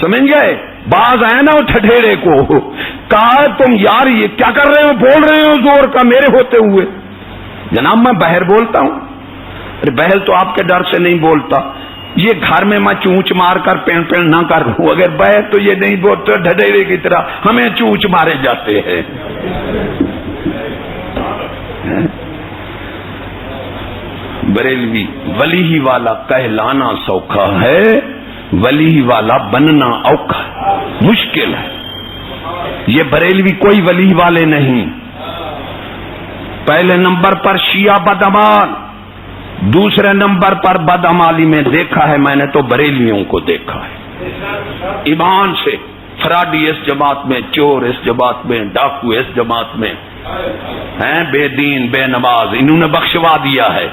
سمجھ گئے؟ باز آئے نا وہ ٹھٹھیرے کو, کہا تم یار یہ کیا کر رہے ہو, بول رہے ہو زور کا میرے ہوتے ہوئے. جناب میں بہر بولتا ہوں. ارے بہر تو آپ کے ڈر سے نہیں بولتا, یہ گھر میں چونچ مار کر پین پین نہ کر رہا ہوں. اگر بہر تو یہ نہیں بولتے ڈھڈیرے کی طرح ہمیں چونچ مارے جاتے ہیں. بریلوی ولی ہی والا کہلانا سوکھا ہے, ولی ہی والا بننا اوکھا مشکل ہے. یہ بریلوی کوئی ولی والے نہیں. پہلے نمبر پر شیعہ بدعمال, دوسرے نمبر پر بدعمالی میں دیکھا ہے میں نے تو بریلویوں کو دیکھا ہے. ایمان سے فراڈی اس جماعت میں, چور اس جماعت میں, ڈاکو اس جماعت میں ہیں, بے دین بے نماز انہوں نے بخشوا دیا ہے.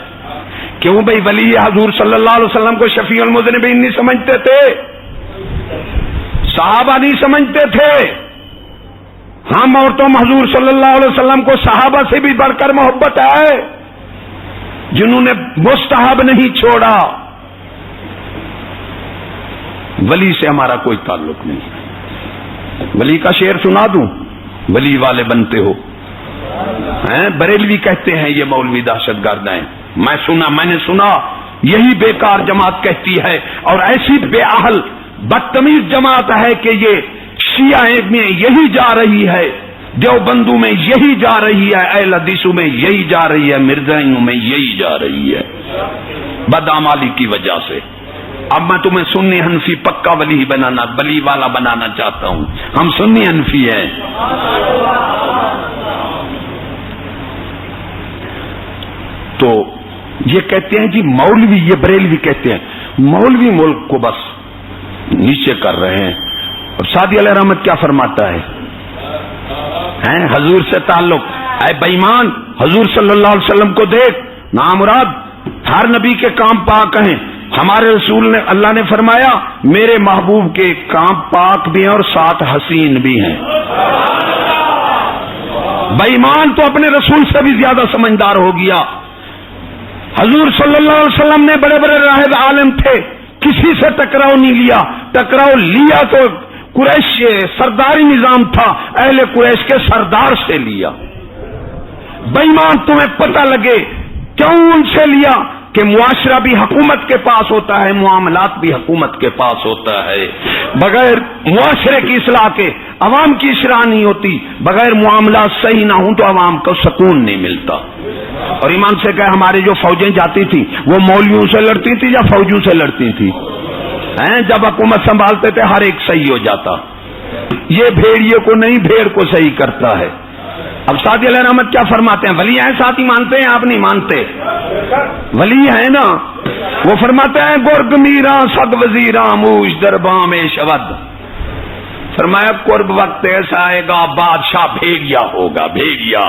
کیوں بھائی؟ ولی حضور صلی اللہ علیہ وسلم کو شفیع المذنبین نہیں سمجھتے تھے, صحابہ نہیں سمجھتے تھے. ہم اور تم حضور صلی اللہ علیہ وسلم کو صحابہ سے بھی بڑھ کر محبت ہے, جنہوں نے مستحب نہیں چھوڑا. ولی سے ہمارا کوئی تعلق نہیں. ولی کا شعر سنا دوں, ولی والے بنتے ہو. بریلوی کہتے ہیں یہ مولوی دہشت گرد ہیں. میں نے سنا یہی بیکار جماعت کہتی ہے, اور ایسی بے اہل بدتمیز جماعت ہے کہ یہ شیعہ میں یہی جا رہی ہے, دیوبندوں میں یہی جا رہی ہے, اہل حدیثوں میں یہی جا رہی ہے, مرزائیوں میں یہی جا رہی ہے بدعمالی کی وجہ سے. اب میں تمہیں سنی حنفی پکا ولی والا بنانا چاہتا ہوں. ہم سنی حنفی ہیں. تو یہ کہتے ہیں جی مولوی, یہ بریلوی کہتے ہیں مولوی ملک کو بس نیچے کر رہے ہیں. اور سعدی علیہ رحمت کیا فرماتا ہے حضور سے تعلق, اے بے ایمان حضور صلی اللہ علیہ وسلم کو دیکھ. نامراد ہر نبی کے کام پاک ہیں, ہمارے رسول نے اللہ نے فرمایا میرے محبوب کے کام پاک بھی ہیں اور ساتھ حسین بھی ہیں. بے ایمان تو اپنے رسول سے بھی زیادہ سمجھدار ہو گیا. حضور صلی اللہ علیہ وسلم نے بڑے بڑے راہب عالم تھے, کسی سے ٹکراؤ نہیں لیا. ٹکراؤ لیا تو قریش سرداری نظام تھا, اہل قریش کے سردار سے لیا. بے ایمان تمہیں پتہ لگے کیوں ان سے لیا؟ کہ معاشرہ بھی حکومت کے پاس ہوتا ہے، معاملات بھی حکومت کے پاس ہوتا ہے. بغیر معاشرے کی اصلاح کے عوام کی اصلاح نہیں ہوتی. بغیر معاملات صحیح نہ ہوں تو عوام کو سکون نہیں ملتا. اور ایمان سے کہ ہمارے جو فوجیں جاتی تھی وہ مولویوں سے لڑتی تھی یا فوجوں سے لڑتی تھی؟ جب حکومت سنبھالتے تھے ہر ایک صحیح ہو جاتا. یہ بھیڑیے کو نہیں، بھیڑ کو صحیح کرتا ہے. اب سعدی علیہ رحمت کیا فرماتے ہیں؟ ولی ہیں ساتھی مانتے ہیں؟ آپ نہیں مانتے؟ ولی ہیں نا. وہ فرماتے ہیں گرگ میراں صد وزیراں موش درباں میں شود. فرمایا قرب وقت ایسا آئے گا بادشاہ بھیڑیا ہوگا، بھیڑیا.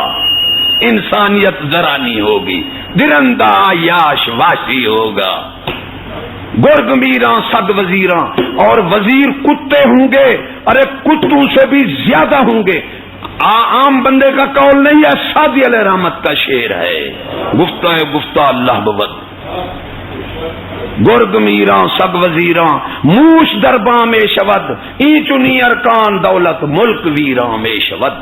انسانیت ذرا نہیں ہوگی، درندہ عیاش واشی ہوگا. گرگ میراں صد وزیراں، اور وزیر کتے ہوں گے. ارے کتوں سے بھی زیادہ ہوں گے. عام بندے کا قول نہیں ہے، سعدی علیہ رحمت کا شعر ہے. گفتہ اللہ بود. گرگ میراں صد وزیراں موش درباں میں شود. این چنی ارکان دولت ملک ویراں میں شود.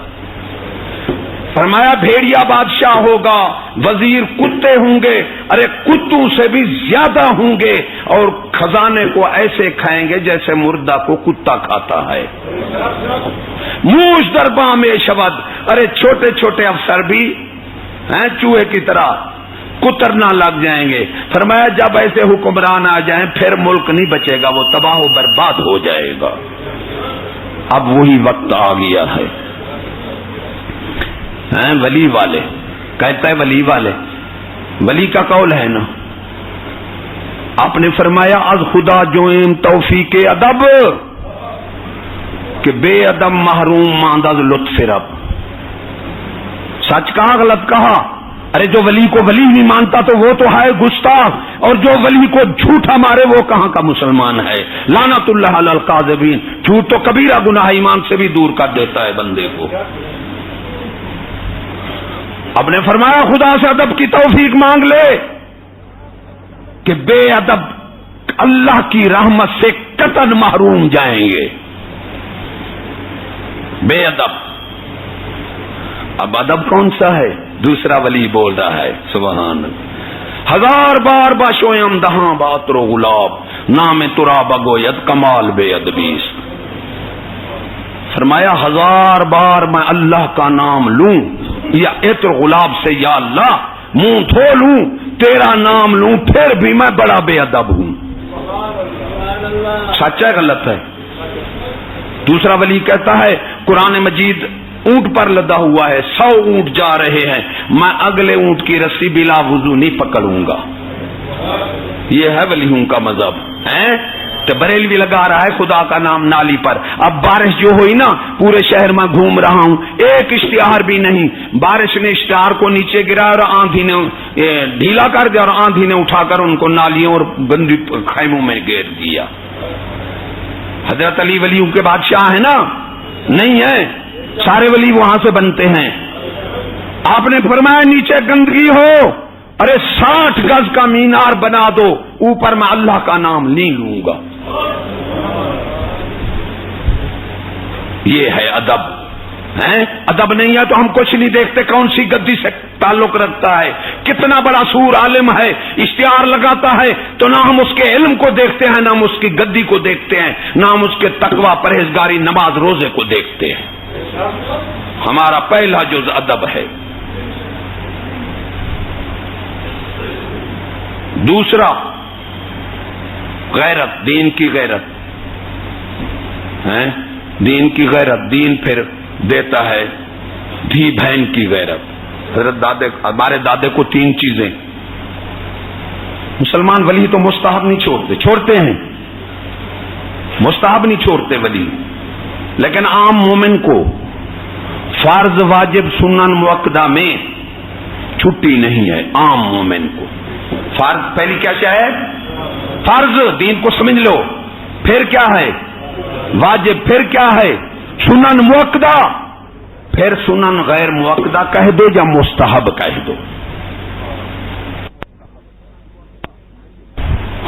فرمایا بھیڑیا بادشاہ ہوگا، وزیر کتے ہوں گے. ارے کتوں سے بھی زیادہ ہوں گے، اور خزانے کو ایسے کھائیں گے جیسے مردہ کو کتا کھاتا ہے. موش درباں میں شود. ارے چھوٹے چھوٹے افسر بھی ہیں چوہے کی طرح کترنا لگ جائیں گے. فرمایا جب ایسے حکمران آ جائیں پھر ملک نہیں بچے گا، وہ تباہ و برباد ہو جائے گا. اب وہی وقت آ گیا ہے. ولی والے کہتا ہے، ولی والے، ولی کا قول ہے نا. آپ نے فرمایا از خدا جوئم توفیق ادب، کہ بے ادب محروم ماند از لطف رب. سچ کہا غلط کہا؟ ارے جو ولی کو ولی نہیں مانتا تو وہ تو ہے گستاخ، اور جو ولی کو جھوٹا مارے وہ کہاں کا مسلمان ہے. لعنت اللہ علی القاذبین. جھوٹ تو کبیرہ گناہ، ایمان سے بھی دور کر دیتا ہے بندے کو. اب نے فرمایا خدا سے ادب کی توفیق مانگ لے، کہ بے ادب اللہ کی رحمت سے قطعاً محروم جائیں گے. بے ادب. اب ادب کون سا ہے؟ دوسرا ولی بول رہا ہے سبحان اللہ. ہزار بار باشویم دہاں باتر و غلاب، نام ترا بگوید کمال بے ادبیس. فرمایا ہزار بار میں اللہ کا نام لوں یا عطر غلاب سے، یا اللہ منہ دھو لوں تیرا نام لوں، پھر بھی میں بڑا بے ادب ہوں. سچ ہے غلط ہے؟ دوسرا ولی کہتا ہے قرآن مجید اونٹ پر لدا ہوا ہے، 100 اونٹ جا رہے ہیں، میں اگلے اونٹ کی رسی بلا وضو نہیں پکڑوں گا. یہ ہے ولیوں کا مذہب ہے. تو بریلوی لگا رہا ہے خدا کا نام نالی پر. اب بارش جو ہوئی نا، پورے شہر میں گھوم رہا ہوں، ایک اشتہار بھی نہیں. بارش نے اشتہار کو نیچے گرا اور آندھی نے ڈھیلا کر دیا، اور آندھی نے اٹھا کر ان کو نالیوں اور گندی خیموں میں گیر دیا. حضرت علی ولیوں کے بادشاہ ہیں نا؟ نہیں ہے. سارے ولی وہاں سے بنتے ہیں. آپ نے فرمایا نیچے گندگی ہو، ارے 60 گز کا مینار بنا دو، اوپر میں اللہ کا نام نہیں لوں گا. یہ ہے ادب. ادب نہیں ہے تو ہم کچھ نہیں دیکھتے کون سی گدی سے تعلق رکھتا ہے، کتنا بڑا سور عالم ہے، اشتہار لگاتا ہے تو نہ ہم اس کے علم کو دیکھتے ہیں، نہ ہم اس کی گدی کو دیکھتے ہیں، نہ ہم اس کے تقوی پرہیزگاری نماز روزے کو دیکھتے ہیں. ہمارا پہلا جز ادب ہے. دوسرا غیرت، دین کی غیرت. دین کی غیرت. دین پھر دیتا ہے دھی بہن کی غیرت. حضرت ہمارے دادے کو 3 چیزیں. مسلمان ولی تو مستحب نہیں چھوڑتے، چھوڑتے ہیں مستحب نہیں چھوڑتے ولی، لیکن عام مومن کو فرض واجب سنن مؤکدہ میں چھٹی نہیں ہے. عام مومن کو فرض پہلی کیا ہے؟ فرض، دین کو سمجھ لو. پھر کیا ہے؟ واجب. پھر کیا ہے؟ سنن مؤکدہ. پھر سنن غیر مؤکدہ کہہ دو یا مستحب کہہ دو.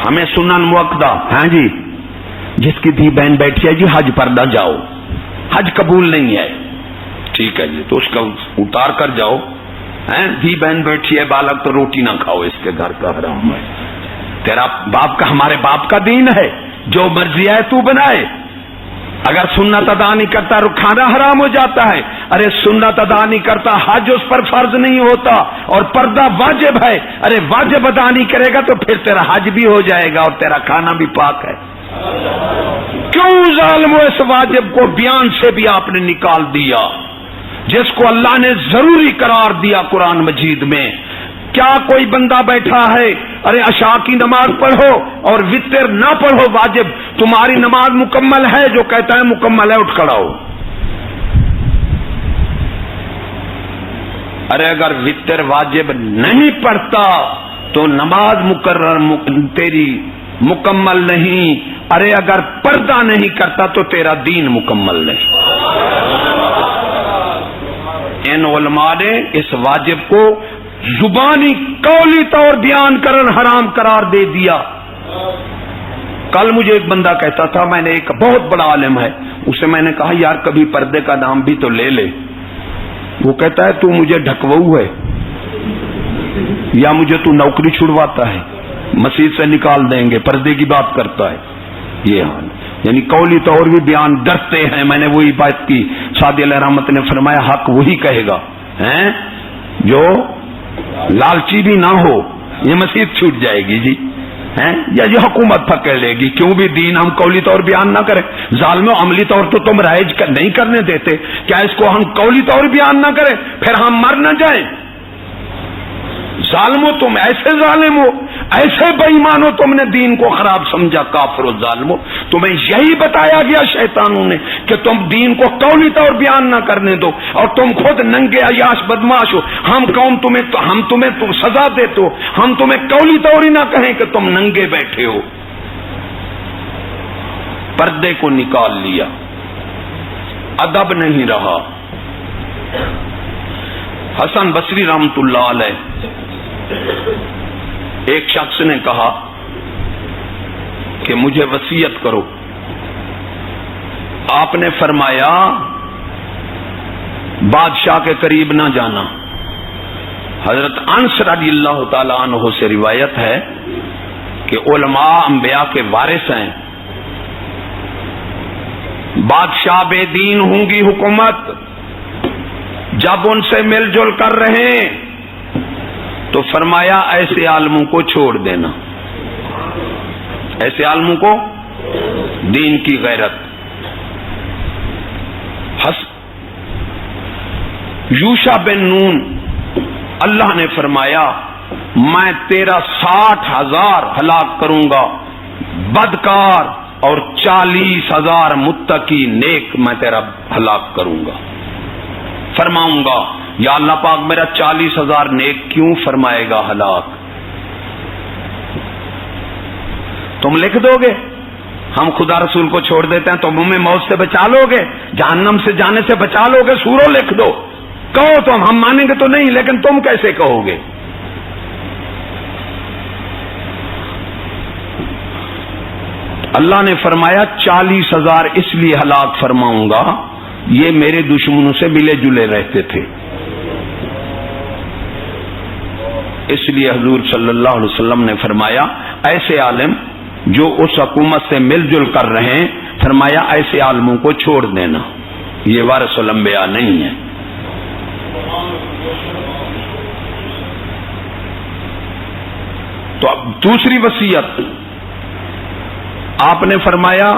ہمیں سنن مؤکدہ، ہاں جی، جس کی دھی بہن بیٹھی ہے جی حج پر نہ جاؤ، حج قبول نہیں ہے، ٹھیک ہے جی، تو اس کا اتار کر جاؤ، دھی بہن بیٹھی ہے بالک تو روٹی نہ کھاؤ، اس کے گھر کا حرام ہے. تیرا باپ کا ہمارے باپ کا دین ہے، جو مرضی ہے تو بنائے. اگر سنت ادا نہیں کرتا کھانا حرام ہو جاتا ہے. ارے سنت ادا نہیں کرتا حج اس پر فرض نہیں ہوتا، اور پردہ واجب ہے. ارے واجب ادا نہیں کرے گا تو پھر تیرا حج بھی ہو جائے گا اور تیرا کھانا بھی پاک ہے. کیوں ظالمو اس واجب کو بیان سے بھی آپ نے نکال دیا جس کو اللہ نے ضروری قرار دیا قرآن مجید میں؟ کیا کوئی بندہ بیٹھا ہے ارے عشاء کی نماز پڑھو اور وتر نہ پڑھو واجب، تمہاری نماز مکمل ہے؟ جو کہتا ہے مکمل ہے اٹھ کھڑا ہو. ارے اگر وتر واجب نہیں پڑھتا تو نماز تیری مکمل نہیں. ارے اگر پردہ نہیں کرتا تو تیرا دین مکمل نہیں. ان علماء نے اس واجب کو زبانی قولی طور بیان کرن حرام قرار دے دیا. کل مجھے ایک بندہ کہتا تھا، میں نے ایک بہت بڑا عالم ہے، اسے میں نے کہا یار کبھی پردے کا نام بھی تو لے لے. وہ کہتا ہے تو مجھے ڈھکوؤ ہے یا مجھے تو نوکری چھڑواتا ہے، مسجد سے نکال دیں گے، پردے کی بات کرتا ہے. یہ حال یعنی قولی طور بھی بیان ڈرتے ہیں. میں نے وہی بات کی، سعدی علیہ رحمت نے فرمایا حق وہی کہے گا جو لالچی بھی نہ ہو. یہ مسجد چھوٹ جائے گی جی، یا یہ حکومت پکڑ لے گی. کیوں بھی دین ہم قولی طور بیان نہ کریں؟ ظالم عملی طور تو تم رائج نہیں کرنے دیتے، کیا اس کو ہم قولی طور بیان نہ کریں پھر ہم مر نہ جائیں؟ ظالمو تم ایسے ظالم ہو، ایسے بے ایمان ہو، تم نے دین کو خراب سمجھا. کافر و ظالمو، تمہیں یہی بتایا گیا شیطانوں نے کہ تم دین کو قولی طور بیان نہ کرنے دو، اور تم خود ننگے عیاش بدماش ہو. ہم تمہیں سزا دیتے ہو، ہم تمہیں قولی طور ہی نہ کہیں کہ تم ننگے بیٹھے ہو. پردے کو نکال لیا، ادب نہیں رہا. حسن بصری رحمت اللہ علیہ، ایک شخص نے کہا کہ مجھے وصیت کرو. آپ نے فرمایا بادشاہ کے قریب نہ جانا. حضرت انس رضی اللہ تعالی عنہ سے روایت ہے کہ علماء انبیاء کے وارث ہیں. بادشاہ بے دین ہوں گی حکومت، جب ان سے مل جل کر رہے تو فرمایا ایسے عالموں کو چھوڑ دینا. ایسے عالموں کو دین کی غیرت. یوشع بن نون، اللہ نے فرمایا میں تیرا 60,000 ہلاک کروں گا بدکار، اور 40,000 متقی نیک میں تیرا ہلاک کروں گا. فرماؤں گا یا اللہ پاک میرا 40,000 نیک کیوں فرمائے گا ہلاک؟ تم لکھ دو گے ہم خدا رسول کو چھوڑ دیتے ہیں، تم ہمیں موت سے بچا لو گے، جہنم سے جانے سے بچا لو گے. سورو لکھ دو، کہو تو ہم مانیں گے تو نہیں، لیکن تم کیسے کہو گے؟ اللہ نے فرمایا 40,000 اس لیے ہلاک فرماؤں گا، یہ میرے دشمنوں سے ملے جلے رہتے تھے. اس لیے حضور صلی اللہ علیہ وسلم نے فرمایا ایسے عالم جو اس حکومت سے مل جل کر رہے ہیں، فرمایا ایسے عالموں کو چھوڑ دینا، یہ وارث الانبیاء نہیں ہے. تو اب دوسری وصیت آپ نے فرمایا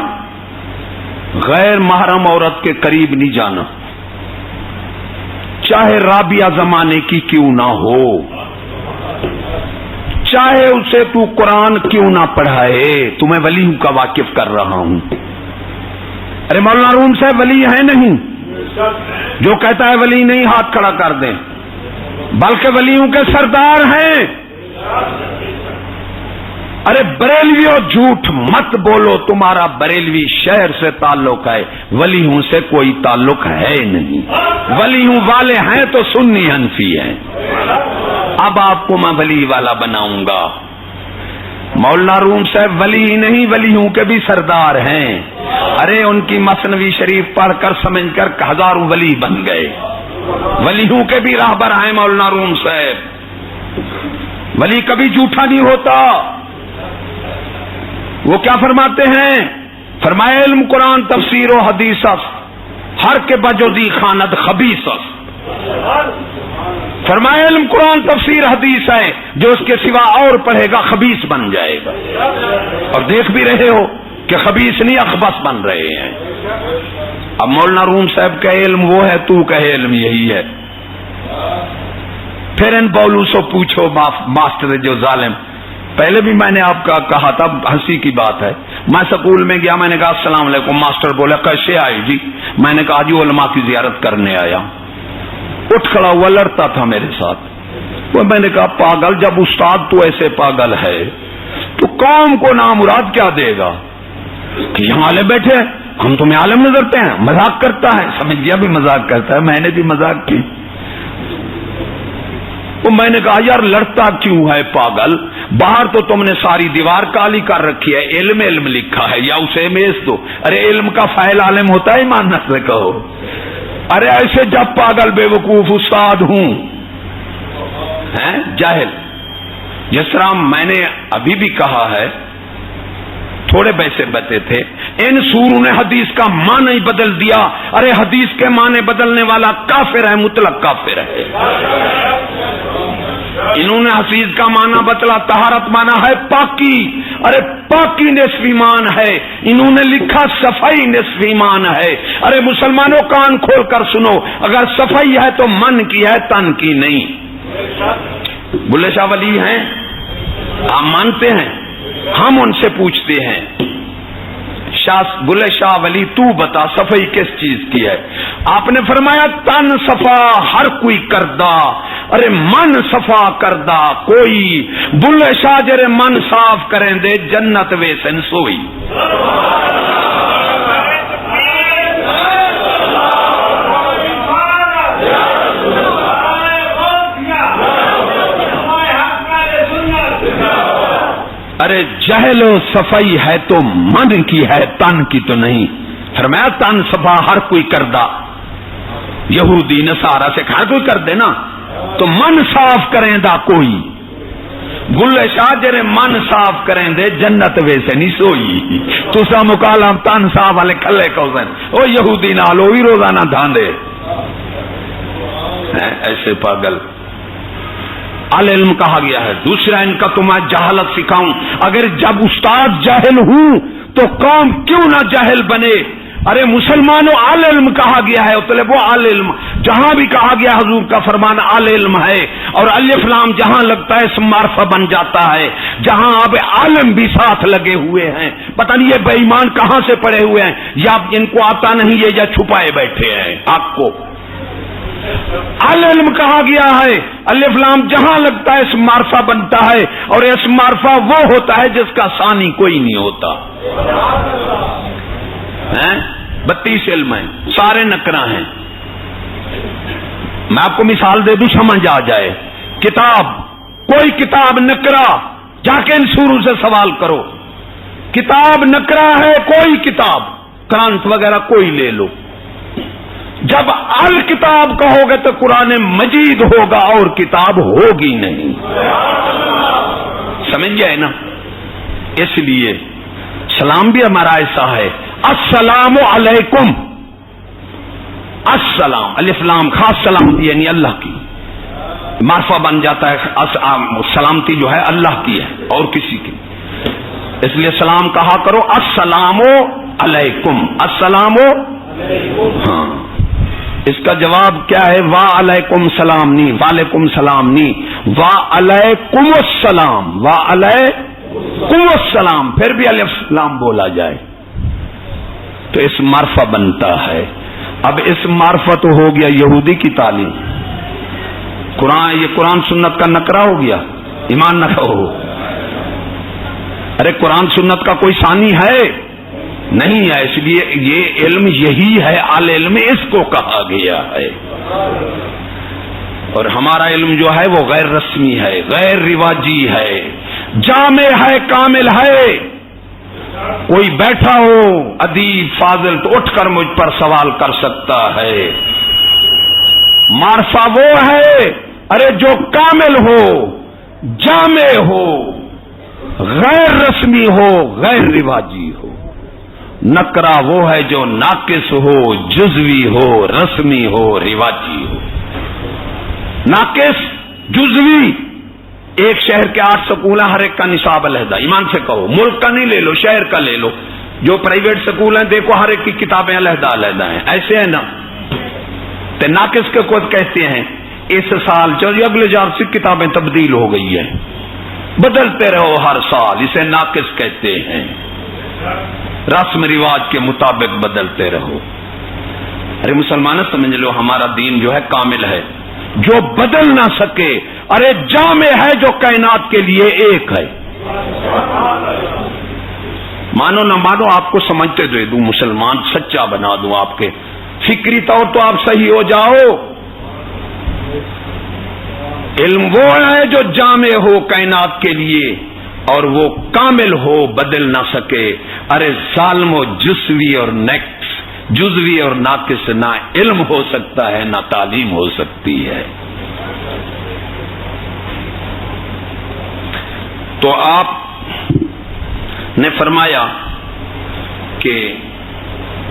غیر محرم عورت کے قریب نہیں جانا، چاہے رابعہ زمانے کی کیوں نہ ہو، چاہے اسے تو قرآن کیوں نہ پڑھائے. تمہیں ولی کا واقف کر رہا ہوں. ارے مولانا روم صاحب ولی ہے نہیں؟ جو کہتا ہے ولی نہیں ہاتھ کھڑا کر دیں، بلکہ ولیوں کے سردار ہیں. ارے بریلویوں جھوٹ مت بولو، تمہارا بریلوی شہر سے تعلق ہے، ولیوں سے کوئی تعلق ہے نہیں. ولیوں والے ہیں تو سنی حنفی ہیں. اب آپ کو میں ولی والا بناؤں گا. مولانا روم صاحب ولی ہی نہیں، ولیوں کے بھی سردار ہیں. ارے ان کی مثنوی شریف پڑھ کر سمجھ کر ہزاروں ولی بن گئے. ولیوں کے بھی راہبر ہیں مولانا روم صاحب. ولی کبھی جھوٹا نہیں ہوتا. وہ کیا فرماتے ہیں؟ فرمایا علم قرآن تفسیر و حدیث ہر کے بجودی خاند خبیث. فرمایا علم قرآن تفسیر حدیث ہے، جو اس کے سوا اور پڑھے گا خبیث بن جائے گا. اور دیکھ بھی رہے ہو کہ خبیث نہیں اخبث بن رہے ہیں. اب مولانا روم صاحب کا علم وہ ہے، تو کہے علم یہی ہے. پھر ان بولو سو پوچھو ماسٹر جو ظالم. پہلے بھی میں نے آپ کا کہا تھا، ہنسی کی بات ہے. میں سکول میں گیا، میں نے کہا السلام علیکم. ماسٹر بولا کیسے آئے جی؟ میں نے کہا جی علماء کی زیارت کرنے آیا. اٹھ کھڑا ہوا، لڑتا تھا میرے ساتھ. وہ میں نے کہا پاگل، جب استاد تو ایسے پاگل ہے تو قوم کو نامراد کیا دے گا کہ یہاں عالم بیٹھے ہیں، ہم تمہیں عالم نظرتے ہیں. مذاق کرتا ہے. سمجھ گیا بھی مذاق کرتا ہے. میں نے بھی مذاق کی. تو میں نے کہا یار لڑتا کیوں ہے پاگل؟ باہر تو تم نے ساری دیوار کالی کر رکھی ہے، علم علم لکھا ہے، یا اسے میز دو. ارے علم کا فائل عالم ہوتا ہے، ایمانت سے کہو. ارے ایسے جب پاگل بے وقوف استاد ہوں جاہل. جس طرح میں نے ابھی بھی کہا ہے، تھوڑے پیسے بتے تھے، ان سوروں نے حدیث کا معنی ہی بدل دیا. ارے حدیث کے معنی بدلنے والا کافر ہے، مطلق کافر ہے. انہوں نے حدیث کا معنی بدلا، طہارت معنی ہے پاکی. ارے پاکی نصف ایمان ہے. انہوں نے لکھا صفائی نصف ایمان ہے. ارے مسلمانوں کان کھول کر سنو، اگر صفائی ہے تو من کی ہے، تن کی نہیں. بلے شاہ ولی ہیں، آپ مانتے ہیں؟ ہم ان سے پوچھتے ہیں بلے شاہ ولی تو بتا صفائی کس چیز کی ہے؟ آپ نے فرمایا تن صفا ہر کوئی کردہ، ارے من صفا کردہ کوئی. بلے شاہ جرے من صاف کریں دے جنت وے سن سوئی. ارے جہل و صفائی ہے تو من کی ہے، تن کی تو نہیں. فرمایا تن صفا ہر کوئی کردہ، یہودی نصارہ سے ہر کوئی کر دے نا، تو من صاف کریں دا کوئی. گلے شاہ جرے من صاف کریں دے جنت ویسے نہیں سوئی. تسا مکالم تن صاف والے کھلے کو سن او یہودی نالو ہی روزانہ دھاندے ایسے پاگل. علم کہا گیا ہے. دوسرا ان کا تو میں جہالت سکھاؤں. اگر جب استاد جاہل ہوں تو قوم کیوں نہ جاہل بنے؟ ارے مسلمانوں علم کہا گیا ہے، طلب وہ علم. جہاں بھی کہا گیا حضور کا فرمان علم ہے. اور الف لام جہاں لگتا ہے اسم معرفہ بن جاتا ہے. جہاں اب عالم بھی ساتھ لگے ہوئے ہیں. پتہ نہیں یہ بے ایمان کہاں سے پڑے ہوئے ہیں، یا ان کو آتا نہیں ہے یا چھپائے بیٹھے ہیں. آپ کو علم کہا گیا ہے. الف لام جہاں لگتا ہے اسم معرفہ بنتا ہے، اور اسم معرفہ وہ ہوتا ہے جس کا ثانی کوئی نہیں ہوتا. 32 علم ہیں، سارے نکرہ ہیں. میں آپ کو مثال دے دوں سمجھ آ جائے. کتاب، کوئی کتاب نکرہ، جا کے ان سوروں سے سوال کرو. کتاب نکرہ ہے، کوئی کتاب کرانت وغیرہ کوئی لے لو. جب الکتاب کہو گے تو قرآن مجید ہوگا اور کتاب ہوگی نہیں. سمجھ گئے نا؟ اس لیے سلام بھی ہمارا ایسا ہے، السلام علیکم. السلام الف لام خاص سلامتی یعنی اللہ کی، معرفہ بن جاتا ہے. سلامتی جو ہے اللہ کی ہے اور کسی کی. اس لیے سلام کہا کرو السلام علیکم. السلام ہاں. اس کا جواب کیا ہے؟ وعلیکم السلام نہیں، وعلیکم السلام نہیں، وعلیکم السلام. وعلیکم السلام پھر بھی الف لام بولا جائے تو اس معرفہ بنتا ہے. اب اس معرفہ تو ہو گیا یہودی کی تعلیم. یہ قرآن سنت کا نکرہ ہو گیا. ایمان نہ کہو. ارے قرآن سنت کا کوئی ثانی ہے نہیں ہے. اس لیے یہ علم یہی ہے، علم اس کو کہا گیا ہے. اور ہمارا علم جو ہے وہ غیر رسمی ہے، غیر رواجی ہے، جامع ہے، کامل ہے. کوئی بیٹھا ہو ادیب فاضل تو اٹھ کر مجھ پر سوال کر سکتا ہے. معرفہ وہ ہے ارے جو کامل ہو، جامع ہو، غیر رسمی ہو، غیر رواجی ہو۔ نکرہ وہ ہے جو ناقص ہو، جزوی ہو، رسمی ہو، رواجی ہو۔ ناقص، جزوی، ایک شہر کے 8 سکول ہیں، ہر ایک کا نصاب علیحدہ، ایمان سے کہو، ملک کا نہیں لے لو، شہر کا لے لو۔ جو پرائیویٹ سکول ہیں دیکھو ہر ایک کی کتابیں علیحدہ علیحدہ ہیں، ایسے ہیں نا؟ تو ناقص کے کو کہتے ہیں اس سال جو اگلے سال سے کتابیں تبدیل ہو گئی ہیں، بدلتے رہو ہر سال، اسے ناقص کہتے ہیں۔ رسم رواج کے مطابق بدلتے رہو۔ ارے مسلمانوں سمجھ لو ہمارا دین جو ہے کامل ہے، جو بدل نہ سکے، ارے جامع ہے جو کائنات کے لیے ایک ہے۔ مانو نہ مانو آپ کو سمجھتے دے دوں، مسلمان سچا بنا دوں، آپ کے فکری طور تو آپ صحیح ہو جاؤ۔ علم وہ ہے جو جامع ہو کائنات کے لیے اور وہ کامل ہو، بدل نہ سکے۔ ارے ظالم و جزوی اور نیکس، جزوی اور ناقص نہ علم ہو سکتا ہے نہ تعلیم ہو سکتی ہے۔ تو آپ نے فرمایا کہ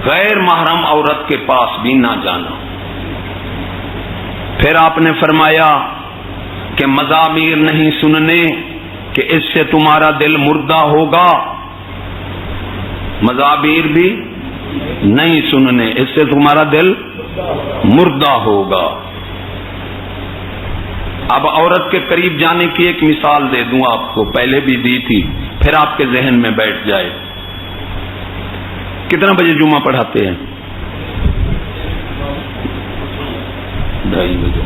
غیر محرم عورت کے پاس بھی نہ جانا۔ پھر آپ نے فرمایا کہ مزامیر نہیں سننے کہ اس سے تمہارا دل مردہ ہوگا، مزامیر بھی نہیں سننے، اس سے تمہارا دل مردہ ہوگا۔ اب عورت کے قریب جانے کی ایک مثال دے دوں آپ کو، پہلے بھی دی تھی، پھر آپ کے ذہن میں بیٹھ جائے۔ کتنا بجے جمعہ پڑھاتے ہیں؟ 2:30 بجے۔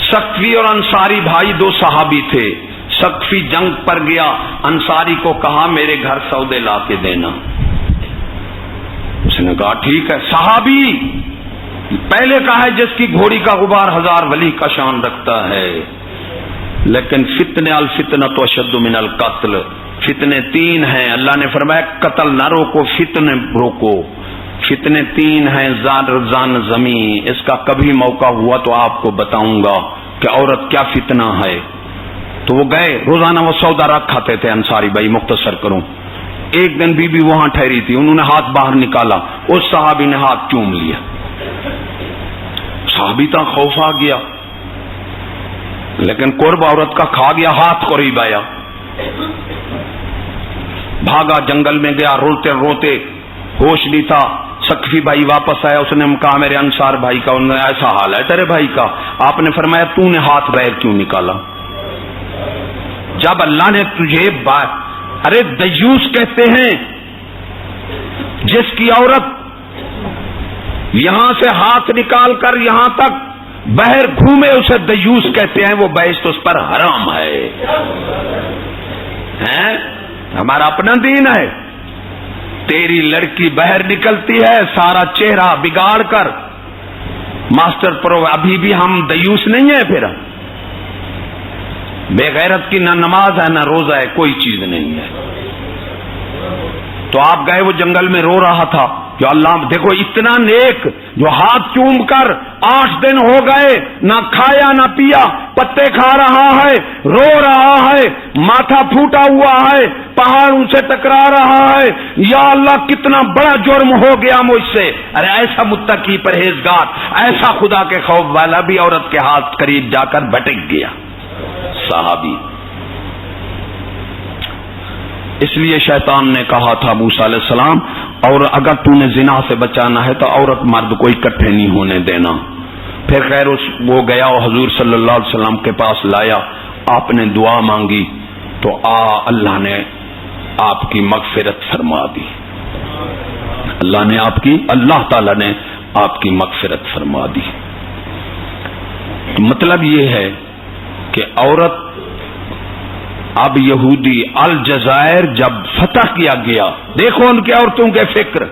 سقفی اور انصاری بھائی 2 صحابی تھے۔ سقفی جنگ پر گیا، انصاری کو کہا میرے گھر سودے لا کے دینا۔ اس نے کہا ٹھیک ہے۔ صحابی پہلے کہا ہے جس کی گھوڑی کا غبار 1000 ولی کا شان رکھتا ہے، لیکن فتنے الفتنۃ اشد من القتل، فتنے 3 ہیں۔ اللہ نے فرمایا قتل نہ روکو، فتنے روکو۔ فتنے 3 ہیں، زان زمین۔ اس کا کبھی موقع ہوا تو آپ کو بتاؤں گا کہ عورت کیا فتنہ ہے۔ تو وہ گئے، روزانہ وہ سودا رکھ کھاتے تھے انصاری بھائی، مختصر کروں۔ ایک دن بی بی وہاں ٹھہری تھی، انہوں نے ہاتھ باہر نکالا، اس صحابی نے ہاتھ چوم لیا۔ صحابی تا خوف آ گیا، لیکن قرب عورت کا کھا گیا، ہاتھ قریب آیا، بھاگا، جنگل میں گیا، روتے روتے، ہوش نہیں تھا۔ سقفی بھائی واپس آیا، اس نے کہا میرے انصار بھائی کا، انہوں نے ایسا حال ہے تیرے بھائی کا۔ آپ نے فرمایا تو نے ہاتھ بغیر کیوں نکالا؟ جب اللہ نے تجھے ارے دیوس کہتے ہیں جس کی عورت یہاں سے ہاتھ نکال کر یہاں تک باہر گھومے اسے دیوس کہتے ہیں، وہ بحث تو اس پر حرام ہے۔ ہمارا اپنا دین ہے۔ تیری لڑکی باہر نکلتی ہے سارا چہرہ بگاڑ کر، ماسٹر پرو، ابھی بھی ہم دیوس نہیں ہیں؟ پھر بے غیرت کی نہ نماز ہے نہ روزہ ہے، کوئی چیز نہیں ہے۔ تو آپ گئے، وہ جنگل میں رو رہا تھا جو اللہ دیکھو اتنا نیک جو ہاتھ چوم کر 8 دن ہو گئے، نہ کھایا نہ پیا، پتے کھا رہا ہے، رو رہا ہے، ماتھا پھوٹا ہوا ہے، پہاڑوں سے ٹکرا رہا ہے، یا اللہ کتنا بڑا جرم ہو گیا مجھ سے۔ ارے ایسا متقی پرہیزگار، ایسا خدا کے خوف والا بھی عورت کے ہاتھ قریب جا کر بھٹک گیا صحابی۔ اس لیے شیطان نے کہا تھا موسیٰ علیہ السلام، اور اگر تو نے زنا سے بچانا ہے تو عورت مرد کو اکٹھے نہیں ہونے دینا۔ پھر خیر وہ گیا اور حضور صلی اللہ علیہ وسلم کے پاس لایا، آپ نے دعا مانگی تو اللہ نے آپ کی مغفرت فرما دی۔ اللہ تعالی نے آپ کی مغفرت فرما دی۔ مطلب یہ ہے کہ عورت، اب یہودی الجزائر جب فتح کیا گیا، دیکھو ان کے عورتوں کے فکر،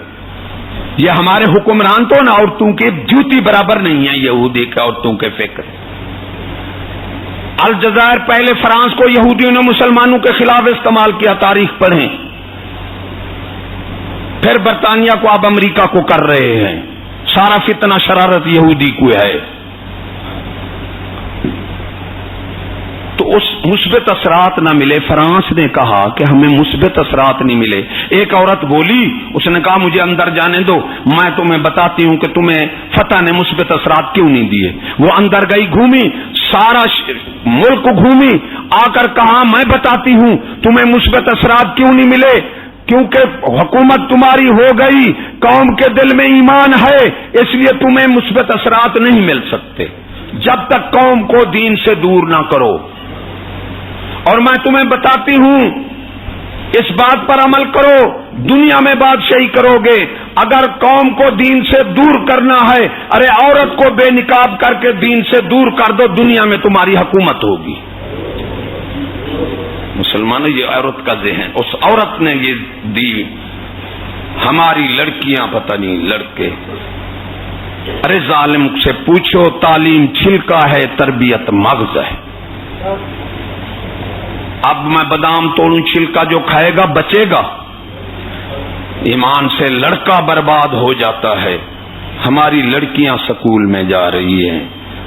یہ ہمارے حکمران تو نا عورتوں کی جوتی برابر نہیں ہے، یہودی کے عورتوں کے فکر۔ الجزائر پہلے فرانس کو یہودیوں نے مسلمانوں کے خلاف استعمال کیا، تاریخ پڑھیں، پھر برطانیہ کو، اب امریکہ کو کر رہے ہیں۔ سارا فتنہ شرارت یہودی کو ہے. تو اس مثبت اثرات نہ ملے. فرانس نے کہا کہ ہمیں مثبت اثرات نہیں ملے. ایک عورت بولی, اس نے کہا مجھے اندر جانے دو, میں تمہیں بتاتی ہوں کہ تمہیں فتح نے مثبت اثرات کیوں نہیں دیے. وہ اندر گئی, گھومی, سارا ملک گھومی, آ کر کہا میں بتاتی ہوں تمہیں مثبت اثرات کیوں نہیں ملے, کیونکہ حکومت تمہاری ہو گئی, قوم کے دل میں ایمان ہے, اس لیے تمہیں مثبت اثرات نہیں مل سکتے جب تک قوم کو دین سے دور نہ کرو. اور میں تمہیں بتاتی ہوں اس بات پر عمل کرو, دنیا میں بادشاہی کرو گے. اگر قوم کو دین سے دور کرنا ہے, ارے عورت کو بے نقاب کر کے دین سے دور کر دو, دنیا میں تمہاری حکومت ہوگی. مسلمانوں, یہ عورت کا ذہن, اس عورت نے یہ دی. ہماری لڑکیاں پتہ نہیں لڑکے, ارے ظالم سے پوچھو, تعلیم چھلکا ہے, تربیت مغز ہے. اب میں بادام توڑوں, چھلکا جو کھائے گا بچے گا. ایمان سے لڑکا برباد ہو جاتا ہے. ہماری لڑکیاں سکول میں جا رہی ہیں,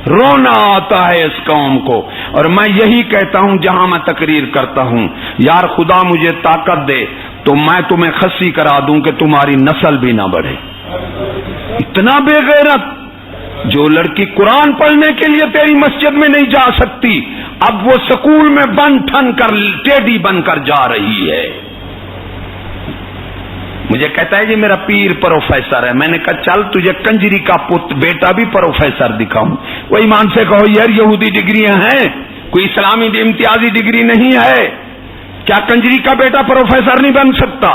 رونا آتا ہے اس قوم کو. اور میں یہی کہتا ہوں جہاں میں تقریر کرتا ہوں, یار خدا مجھے طاقت دے تو میں تمہیں خصی کرا دوں کہ تمہاری نسل بھی نہ بڑھے. اتنا بے غیرت. جو لڑکی قرآن پڑھنے کے لیے تیری مسجد میں نہیں جا سکتی, اب وہ سکول میں بن ٹھن کر ٹیڈی بن کر جا رہی ہے. مجھے کہتا ہے یہ میرا پیر پروفیسر ہے. میں نے کہا چل تجھے کنجری کا پت بیٹا بھی پروفیسر دکھاؤں. وہ ایمان سے کہو یار یہودی ڈگریاں ہیں, کوئی اسلامی امتیازی ڈگری نہیں ہے. کیا کنجری کا بیٹا پروفیسر نہیں بن سکتا؟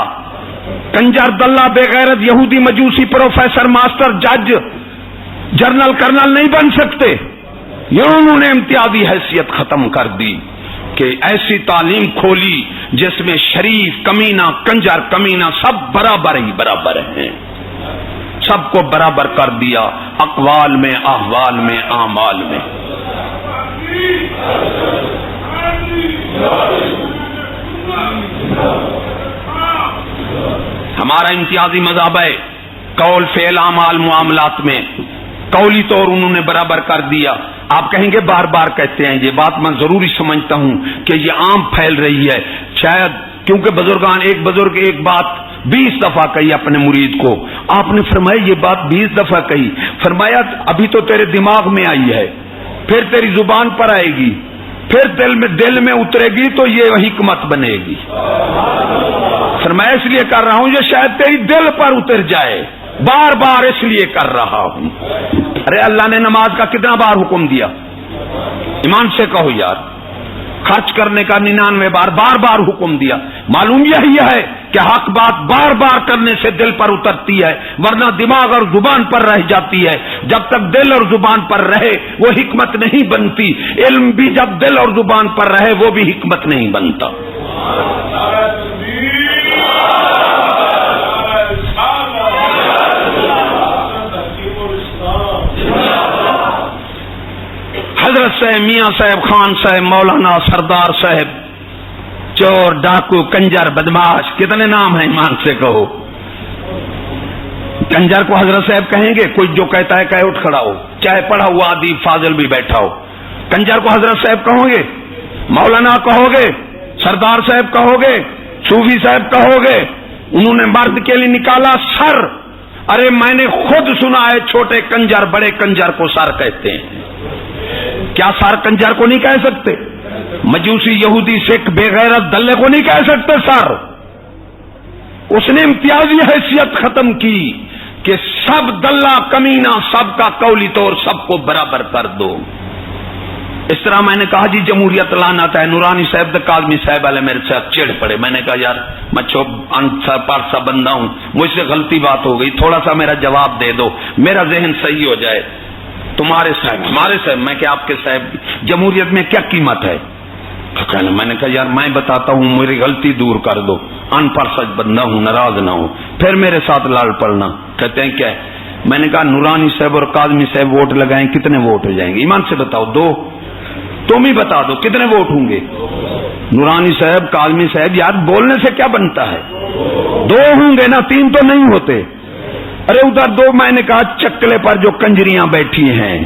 کنجر دلہ بے غیرت یہودی مجوسی پروفیسر ماسٹر جج جنرل کرنل نہیں بن سکتے. یہ انہوں نے امتیازی حیثیت ختم کر دی کہ ایسی تعلیم کھولی جس میں شریف کمینہ کنجر کمینہ سب برابر ہی برابر ہیں. سب کو برابر کر دیا, اقوال میں, احوال میں, اعمال میں. ہمارا امتیازی مذہب ہے قول فعل اعمال معاملات میں. قولی طور انہوں نے برابر کر دیا. آپ کہیں گے بار بار کہتے ہیں, یہ بات میں ضروری سمجھتا ہوں کہ یہ عام پھیل رہی ہے شاید کیونکہ بزرگان, ایک بزرگ ایک بات 20 دفعہ کہی اپنے مرید کو. آپ نے فرمایا یہ بات 20 دفعہ کہی, فرمایا ابھی تو تیرے دماغ میں آئی ہے, پھر تیری زبان پر آئے گی, پھر دل میں اترے گی تو یہ حکمت بنے گی. فرمایا اس لیے کر رہا ہوں یہ شاید تیری دل پر اتر جائے, بار بار اس لیے کر رہا ہوں. ارے اللہ نے نماز کا کتنا بار حکم دیا؟ ایمان سے کہو یار. خرچ کرنے کا 99 بار, بار بار حکم دیا. معلوم یہی ہے کہ حق بات بار بار کرنے سے دل پر اترتی ہے, ورنہ دماغ اور زبان پر رہ جاتی ہے. جب تک دل اور زبان پر رہے وہ حکمت نہیں بنتی. علم بھی جب دل اور زبان پر رہے وہ بھی حکمت نہیں بنتا. حضرت صاحب, میاں صاحب, خان صاحب, مولانا, سردار صاحب, چور, ڈاکو, کنجر, بدماش, کتنے نام ہیں ایمان سے کہو. کنجر کو حضرت صاحب کہیں گے؟ کوئی جو کہتا ہے کہ اٹھ کھڑا ہو, چاہے پڑھا ہوا ادیب فاضل بھی بیٹھا ہو. کنجر کو حضرت صاحب کہو گے, مولانا کہو گے, سردار صاحب کہو گے, صوفی صاحب کہو گے. انہوں نے مرد کے لیے نکالا سر. ارے میں نے خود سنا ہے چھوٹے کنجر بڑے کنجر کو سر کہتے ہیں. کیا سر کنجر کو نہیں کہہ سکتے؟ مجوسی یہودی سکھ بے غیرت دلے کو نہیں کہہ سکتے سر. اس نے امتیازی حیثیت ختم کی کہ سب دلہ کمینہ سب کا قولی طور سب کو برابر کر دو. اس طرح میں نے کہا جی جمہوریت لعنت ہے. نورانی صاحب کاظمی صاحب والے میرے ساتھ چڑ پڑے. میں نے کہا یار میں پارسا بندہ ہوں, مجھ سے غلطی بات ہو گئی, تھوڑا سا میرا جواب دے دو, میرا ذہن صحیح ہو جائے. تمہارے صاحب ہمارے صاحب, میں کہ آپ کے صاحب جمہوریت میں کیا قیمت ہے؟ میں نے کہا یار میں بتاتا ہوں, میری غلطی دور کر دو, ان پڑھ سچ بندہ ہوں, ناراض نہ ہو, پھر میرے ساتھ لال پڑنا. کہتے ہیں کیا ہے؟ میں نے کہا نورانی صاحب اور کاظمی صاحب ووٹ لگائیں, کتنے ووٹ ہو جائیں گے؟ ایمان سے بتاؤ. 2. تم ہی بتا دو کتنے ووٹ ہوں گے؟ نورانی صاحب, کاظمی صاحب, یار بولنے سے کیا بنتا ہے؟ 2 ہوں گے نا, 3 تو نہیں ہوتے. ارے ادھر دو، میں نے کہا چکلے پر جو کنجریاں بیٹھی ہیں،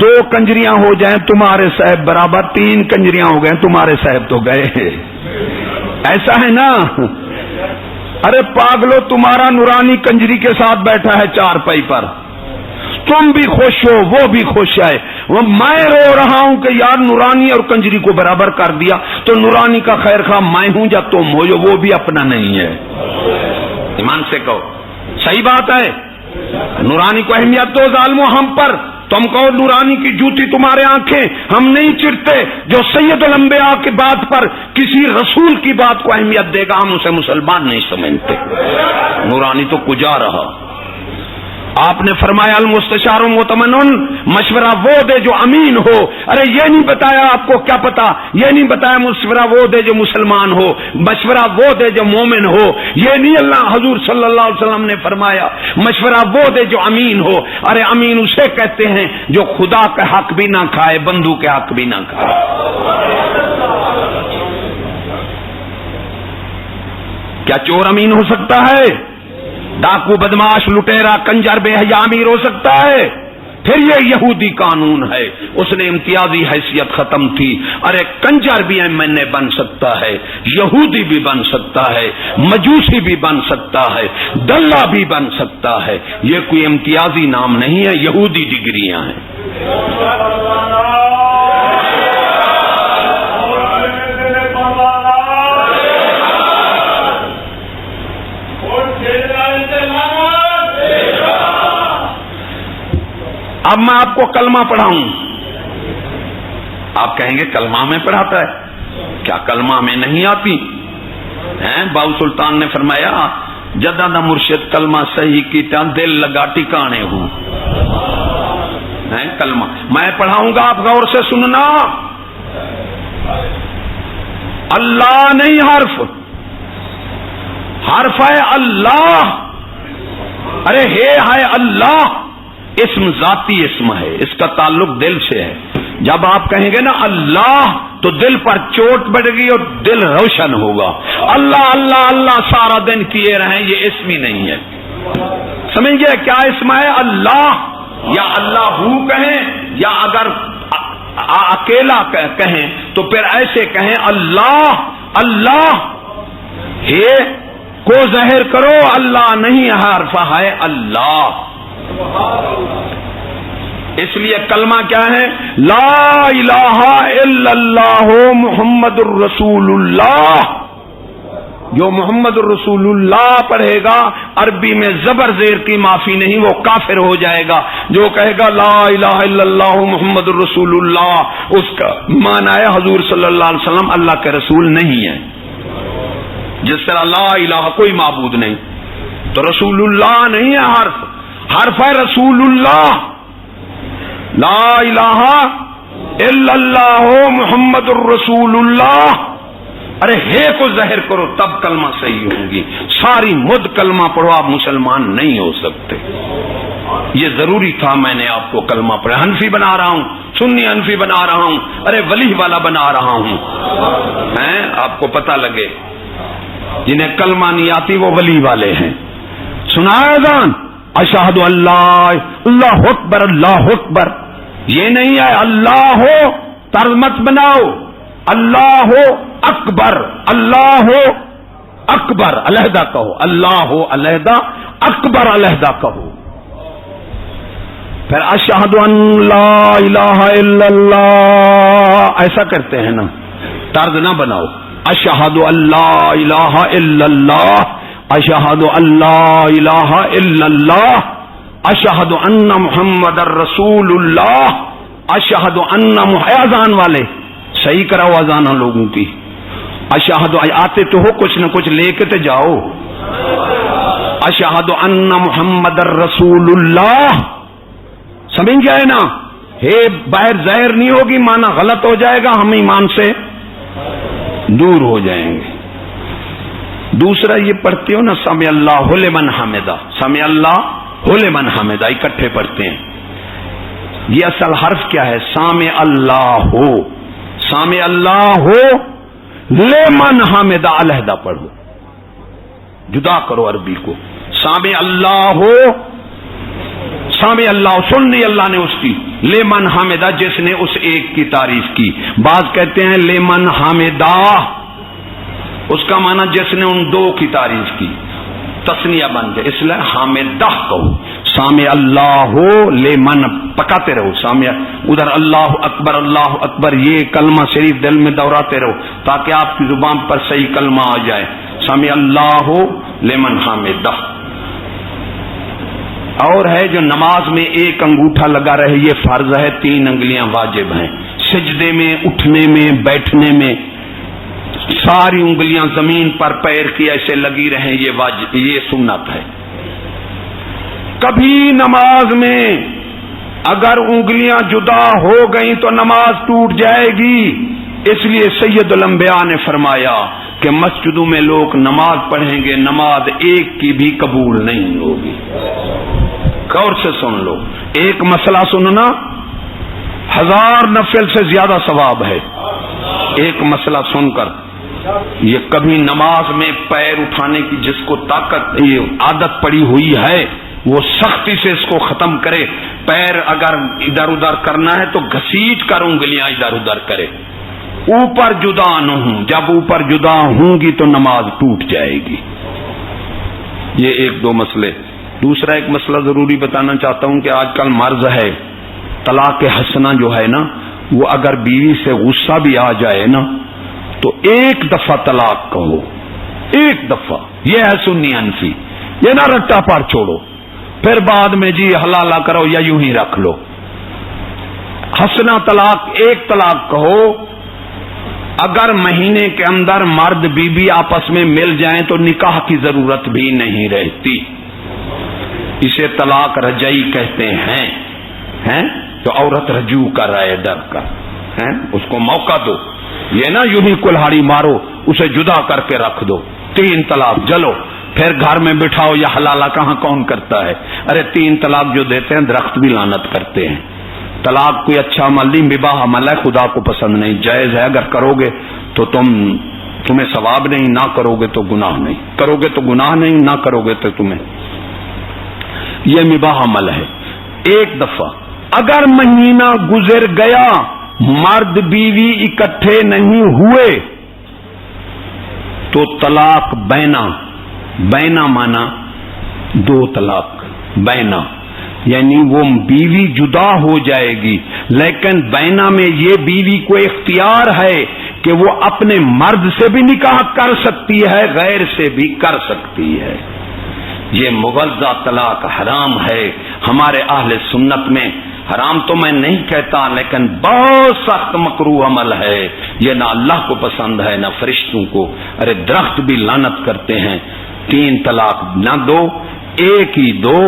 2 کنجریاں ہو جائیں تمہارے صاحب برابر، 3 کنجریاں ہو گئے تمہارے صاحب تو گئے، ایسا ہے نا؟ ارے پاگلو، تمہارا نورانی کنجری کے ساتھ بیٹھا ہے 4 پائی پر، تم بھی خوش ہو وہ بھی خوش ہے، وہ میں رو رہا ہوں کہ یار نورانی اور کنجری کو برابر کر دیا، تو نورانی کا خیر خواہ میں ہوں یا تم ہو، جو وہ بھی اپنا نہیں ہے۔ ایمان سے کہو صحیح بات ہے، نورانی کو اہمیت دو ظالمو ہم پر، تم کہو نورانی کی جوتی تمہارے آنکھیں، ہم نہیں چڑھتے، جو سید الانبیاء کی بات پر کسی رسول کی بات کو اہمیت دے گا ہم اسے مسلمان نہیں سمجھتے۔ نورانی تو کجا رہا؟ آپ نے فرمایا المستشار مؤتمن، مشورہ وہ دے جو امین ہو۔ ارے یہ نہیں بتایا آپ کو کیا پتا، یہ نہیں بتایا مشورہ وہ دے جو مسلمان ہو، مشورہ وہ دے جو مومن ہو، یہ نہیں اللہ حضور صلی اللہ علیہ وسلم نے فرمایا مشورہ وہ دے جو امین ہو۔ ارے امین اسے کہتے ہیں جو خدا کا حق بھی نہ کھائے، بندو کے حق بھی نہ کھائے۔ کیا چور امین ہو سکتا ہے؟ ڈاکو، بدماش، لٹیرا، کنجر، بے حیا امیر ہو سکتا ہے؟ پھر یہ یہودی قانون ہے، اس نے امتیازی حیثیت ختم تھی۔ ارے کنجر بھی MN بن سکتا ہے، یہودی بھی بن سکتا ہے، مجوسی بھی بن سکتا ہے، دلہ بھی بن سکتا ہے، یہ کوئی امتیازی نام نہیں ہے، یہودی ڈگریاں ہیں۔ اب میں آپ کو کلمہ پڑھاؤں، آپ کہیں گے کلمہ میں پڑھاتا ہے، کیا کلمہ میں نہیں آتی ہیں؟ باؤ سلطان نے فرمایا جدہ دا مرشد کلمہ صحیح کی تن دل لگا ٹکانے ہوں۔ کلمہ میں پڑھاؤں گا، آپ غور سے سننا۔ اللہ نہیں حرف، حرف ہے اللہ، ارے ہے اللہ، اسم ذاتی اسم ہے، اس کا تعلق دل سے ہے۔ جب آپ کہیں گے نا اللہ تو دل پر چوٹ پڑے گی اور دل روشن ہوگا۔ اللہ اللہ اللہ سارا دن کیے رہیں، یہ اسم ہی نہیں ہے۔ سمجھ گئے کیا اسم ہے؟ اللہ، یا اللہ ہو کہیں، یا اگر اکیلا کہیں تو پھر ایسے کہیں اللہ اللہ ہے کو ظاہر کرو، اللہ نہیں حرف ہے اللہ۔ اس لیے کلمہ کیا ہے؟ لا الہ الا اللہ محمد الرسول اللہ۔ جو محمد الرسول اللہ پڑھے گا عربی میں زبر زیر کی معافی نہیں، وہ کافر ہو جائے گا۔ جو کہے گا لا الہ الا اللہ محمد الرسول اللہ، اس کا معنی ہے حضور صلی اللہ علیہ وسلم اللہ کے رسول نہیں ہے۔ جس طرح لا الہ کوئی معبود نہیں، تو رسول اللہ نہیں ہے حرف، حرف ہے رسول اللہ۔ لا الہ الا اللہ محمد الرسول اللہ، ارے ہے کو ظاہر کرو تب کلمہ صحیح ہوگی۔ ساری مد کلمہ پڑھو آپ مسلمان نہیں ہو سکتے۔ یہ ضروری تھا، میں نے آپ کو کلمہ پڑھا۔ حنفی بنا رہا ہوں، سنی حنفی بنا رہا ہوں، ارے ولی والا بنا رہا ہوں، آپ کو پتہ لگے۔ جنہیں کلمہ نہیں آتی وہ ولی والے ہیں۔ سنا اذان اشہد اللہ اللہ اکبر اللہ اکبر، یہ نہیں ہے اللہ ہو طرز مت بناؤ، اللہ ہو اکبر، اللہ ہو اکبر علیحدہ کہو، اللہ ہو علیحدہ، اکبر علیحدہ کہو۔ پھر اشہد ان لا الہ الا اللہ ایسا کرتے ہیں نا، طرز نہ بناؤ۔ اشہد ان لا الہ الا اللہ، اشہد ان لا الہ الا اللہ، اشہد ان محمد الرسول اللہ، اشہد ان اذان والے صحیح کراؤ اذان لوگوں کی۔ اشہد آتے تو ہو کچھ نہ کچھ لے کے تو جاؤ۔ اشہد ان محمد الرسول اللہ، سمجھ گئے نا؟ ہے باہر ظاہر نہیں ہوگی، معنی غلط ہو جائے گا، ہم ایمان سے دور ہو جائیں گے۔ دوسرا یہ پڑھتے ہو نا سمع اللہ لمن حمدہ، سمع اللہ لمن حمدہ اکٹھے پڑھتے ہیں۔ یہ اصل حرف کیا ہے؟ سامع اللہ ہو، سامع اللہ ہو لمن حمدہ علیحدہ پڑھو، جدا کرو عربی کو۔ سامع اللہ سن لی اللہ نے اس کی، لمن حمدہ جس نے اس ایک کی تعریف کی. بعض کہتے ہیں لمن حمدہ، اس کا معنی جس نے ان دو کی تعریف کی، تسنیہ بن جائے، اس لیے حامدہ کہو. سامع اللہ لمن پکاتے رہو، سامع ادھر اللہ اکبر یہ کلمہ شریف دل میں دوہراتے رہو تاکہ آپ کی زبان پر صحیح کلمہ آ جائے. سامع اللہ لمن حامدہ. اور ہے جو نماز میں ایک انگوٹھا لگا رہے، یہ فرض ہے، 3 انگلیاں واجب ہیں. سجدے میں، اٹھنے میں، بیٹھنے میں ساری انگلیاں زمین پر پیر کی ایسے لگی رہیں، یہ سنت ہے. کبھی نماز میں اگر انگلیاں جدا ہو گئیں تو نماز ٹوٹ جائے گی. اس لیے سید الانبیاء نے فرمایا کہ مسجدوں میں لوگ نماز پڑھیں گے، نماز ایک کی بھی قبول نہیں ہوگی. غور سے سن لو، ایک مسئلہ سننا 1000 نفل سے زیادہ ثواب ہے. ایک مسئلہ سن کر یہ کبھی نماز میں پیر اٹھانے کی جس کو طاقت یہ عادت پڑی ہوئی ہے وہ سختی سے اس کو ختم کرے. پیر اگر ادھر ادھر کرنا ہے تو گھسیٹ کر انگلیاں ادھر ادھر کرے، اوپر جدا نہ ہوں. جب اوپر جدا ہوں گی تو نماز ٹوٹ جائے گی. یہ 1-2 مسئلے. دوسرا ایک مسئلہ ضروری بتانا چاہتا ہوں کہ آج کل مرض ہے طلاق حسنہ جو ہے نا، وہ اگر بیوی سے غصہ بھی آ جائے نا تو 1 دفعہ طلاق کہو، 1 دفعہ. یہ ہے سنی حنفی. یہ نہ رٹا پار چھوڑو پھر بعد میں جی حلالہ کرو یا یوں ہی رکھ لو. حسنہ طلاق 1 طلاق کہو. اگر مہینے کے اندر مرد بیوی آپس میں مل جائیں تو نکاح کی ضرورت بھی نہیں رہتی. اسے طلاق رجعی کہتے ہیں. تو عورت رجوع کر رہا ہے ڈر کر، اس کو موقع دو. یہ نا یوں ہی کلہاڑی مارو، اسے جدا کر کے رکھ دو. 3 طلاق جلو پھر گھر میں بٹھاؤ یا حلالہ کہاں کون کرتا ہے. ارے 3 طلاق جو دیتے ہیں درخت بھی لعنت کرتے ہیں. طلاق کوئی اچھا عمل نہیں، مباح عمل ہے، خدا کو پسند نہیں. جائز ہے، اگر کرو گے تو تمہیں ثواب نہیں، نہ کرو گے تو گناہ نہیں. کرو گے تو گناہ نہیں، نہ کرو گے تو تمہیں. یہ مباح عمل ہے. 1 دفعہ. اگر مہینہ گزر گیا مرد بیوی اکٹھے نہیں ہوئے تو طلاق بینا مانا 2 طلاق. بینا یعنی وہ بیوی جدا ہو جائے گی، لیکن بینا میں یہ بیوی کو اختیار ہے کہ وہ اپنے مرد سے بھی نکاح کر سکتی ہے، غیر سے بھی کر سکتی ہے. یہ مغلظہ طلاق حرام ہے. ہمارے اہل سنت میں حرام تو میں نہیں کہتا لیکن بہت سخت مکروہ عمل ہے. یہ نہ اللہ کو پسند ہے نہ فرشتوں کو. ارے درخت بھی لعنت کرتے ہیں. 3 طلاق نہ دو، 1 ہی دو.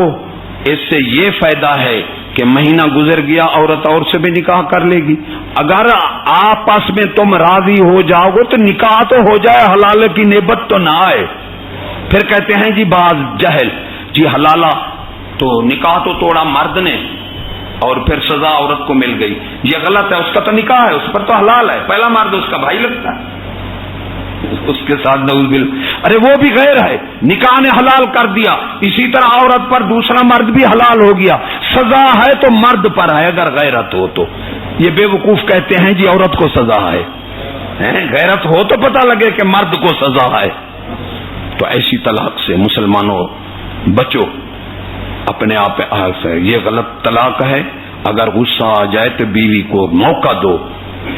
اس سے یہ فائدہ ہے کہ مہینہ گزر گیا عورت اور سے بھی نکاح کر لے گی. اگر آپس میں تم راضی ہو جاؤ گے تو نکاح تو ہو جائے، حلالہ کی نوبت تو نہ آئے. پھر کہتے ہیں جی بعض جہل جی حلالہ تو نکاح تو توڑا مرد نے اور پھر سزا عورت کو مل گئی. یہ غلط ہے. اس کا تو نکاح ہے، اس پر تو حلال ہے. پہلا مرد اس کا بھائی لگتا ہے، اس کے ساتھ نعوذ باللہ. ارے وہ بھی غیر ہے، نکاح نے حلال کر دیا. اسی طرح عورت پر دوسرا مرد بھی حلال ہو گیا. سزا ہے تو مرد پر ہے اگر غیرت ہو تو. یہ بے وقوف کہتے ہیں جی عورت کو سزا ہے. غیرت ہو تو پتہ لگے کہ مرد کو سزا ہے. تو ایسی طلاق سے مسلمانوں بچو اپنے آپ سے. یہ غلط طلاق ہے. اگر غصہ آ جائے تو بیوی کو موقع دو.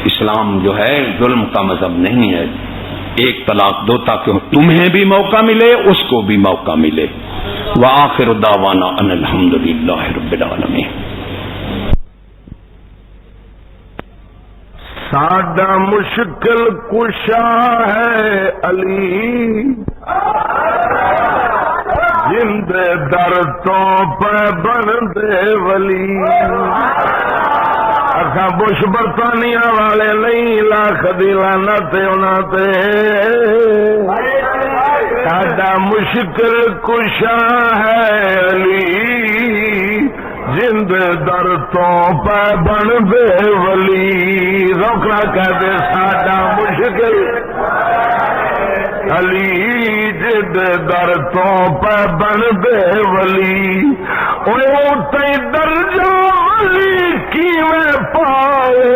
اسلام جو ہے ظلم کا مذہب نہیں ہے. 1 طلاق دو تاکہ تمہیں بھی موقع ملے، اس کو بھی موقع ملے. وآخر دعوانا ان الحمدللہ رب العالمین. ساڈا مشکل کشا ہے علی، جند در تو پہ بن دے ولی. اکھا بش برطانیہ والے نہیں، لاکھ دی لعنت انہاں تے. ساڈا مشکل کشا ہے علی، جند در تو پہ بن دے ولی. روکنا کہہ دے ساڈا مشکل علی جد در تو پہ بن دے ولی او تے درجہ ولی کی میں پاوے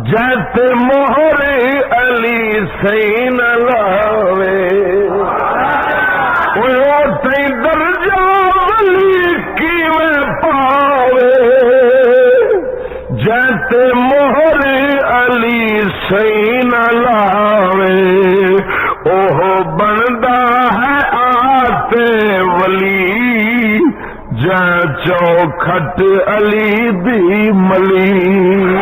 جیتے مہر علی سین لاوے او تے درجہ ولی کی میں پاوے جیتے مہر علی سین لاوے اوہ بندہ ہے آتے ولی جے چوکھٹ علی دی ملی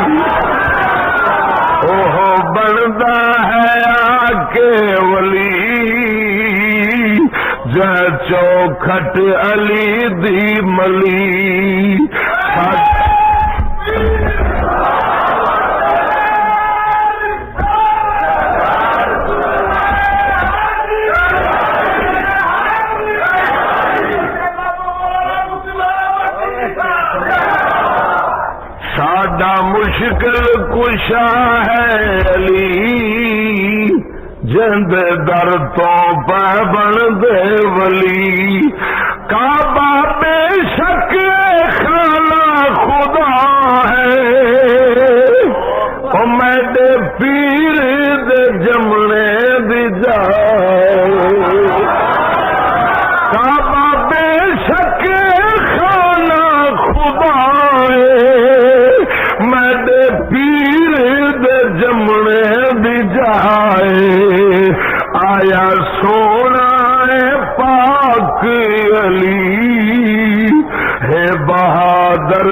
اوہ بندہ ہے آکے ولی جے چوکھٹ علی دی ملی ساڈا مشکل کشا ہے علی جند در تو پہ بن دے ولی کعبہ بے شک خانہ خدا ہے او میرے پیر دے جمنے دی جائے کعبہ بے شک خانہ خدا ہے میرے پیر دے جمنے دی جائے آیا سونا پاک علی ہے بہادر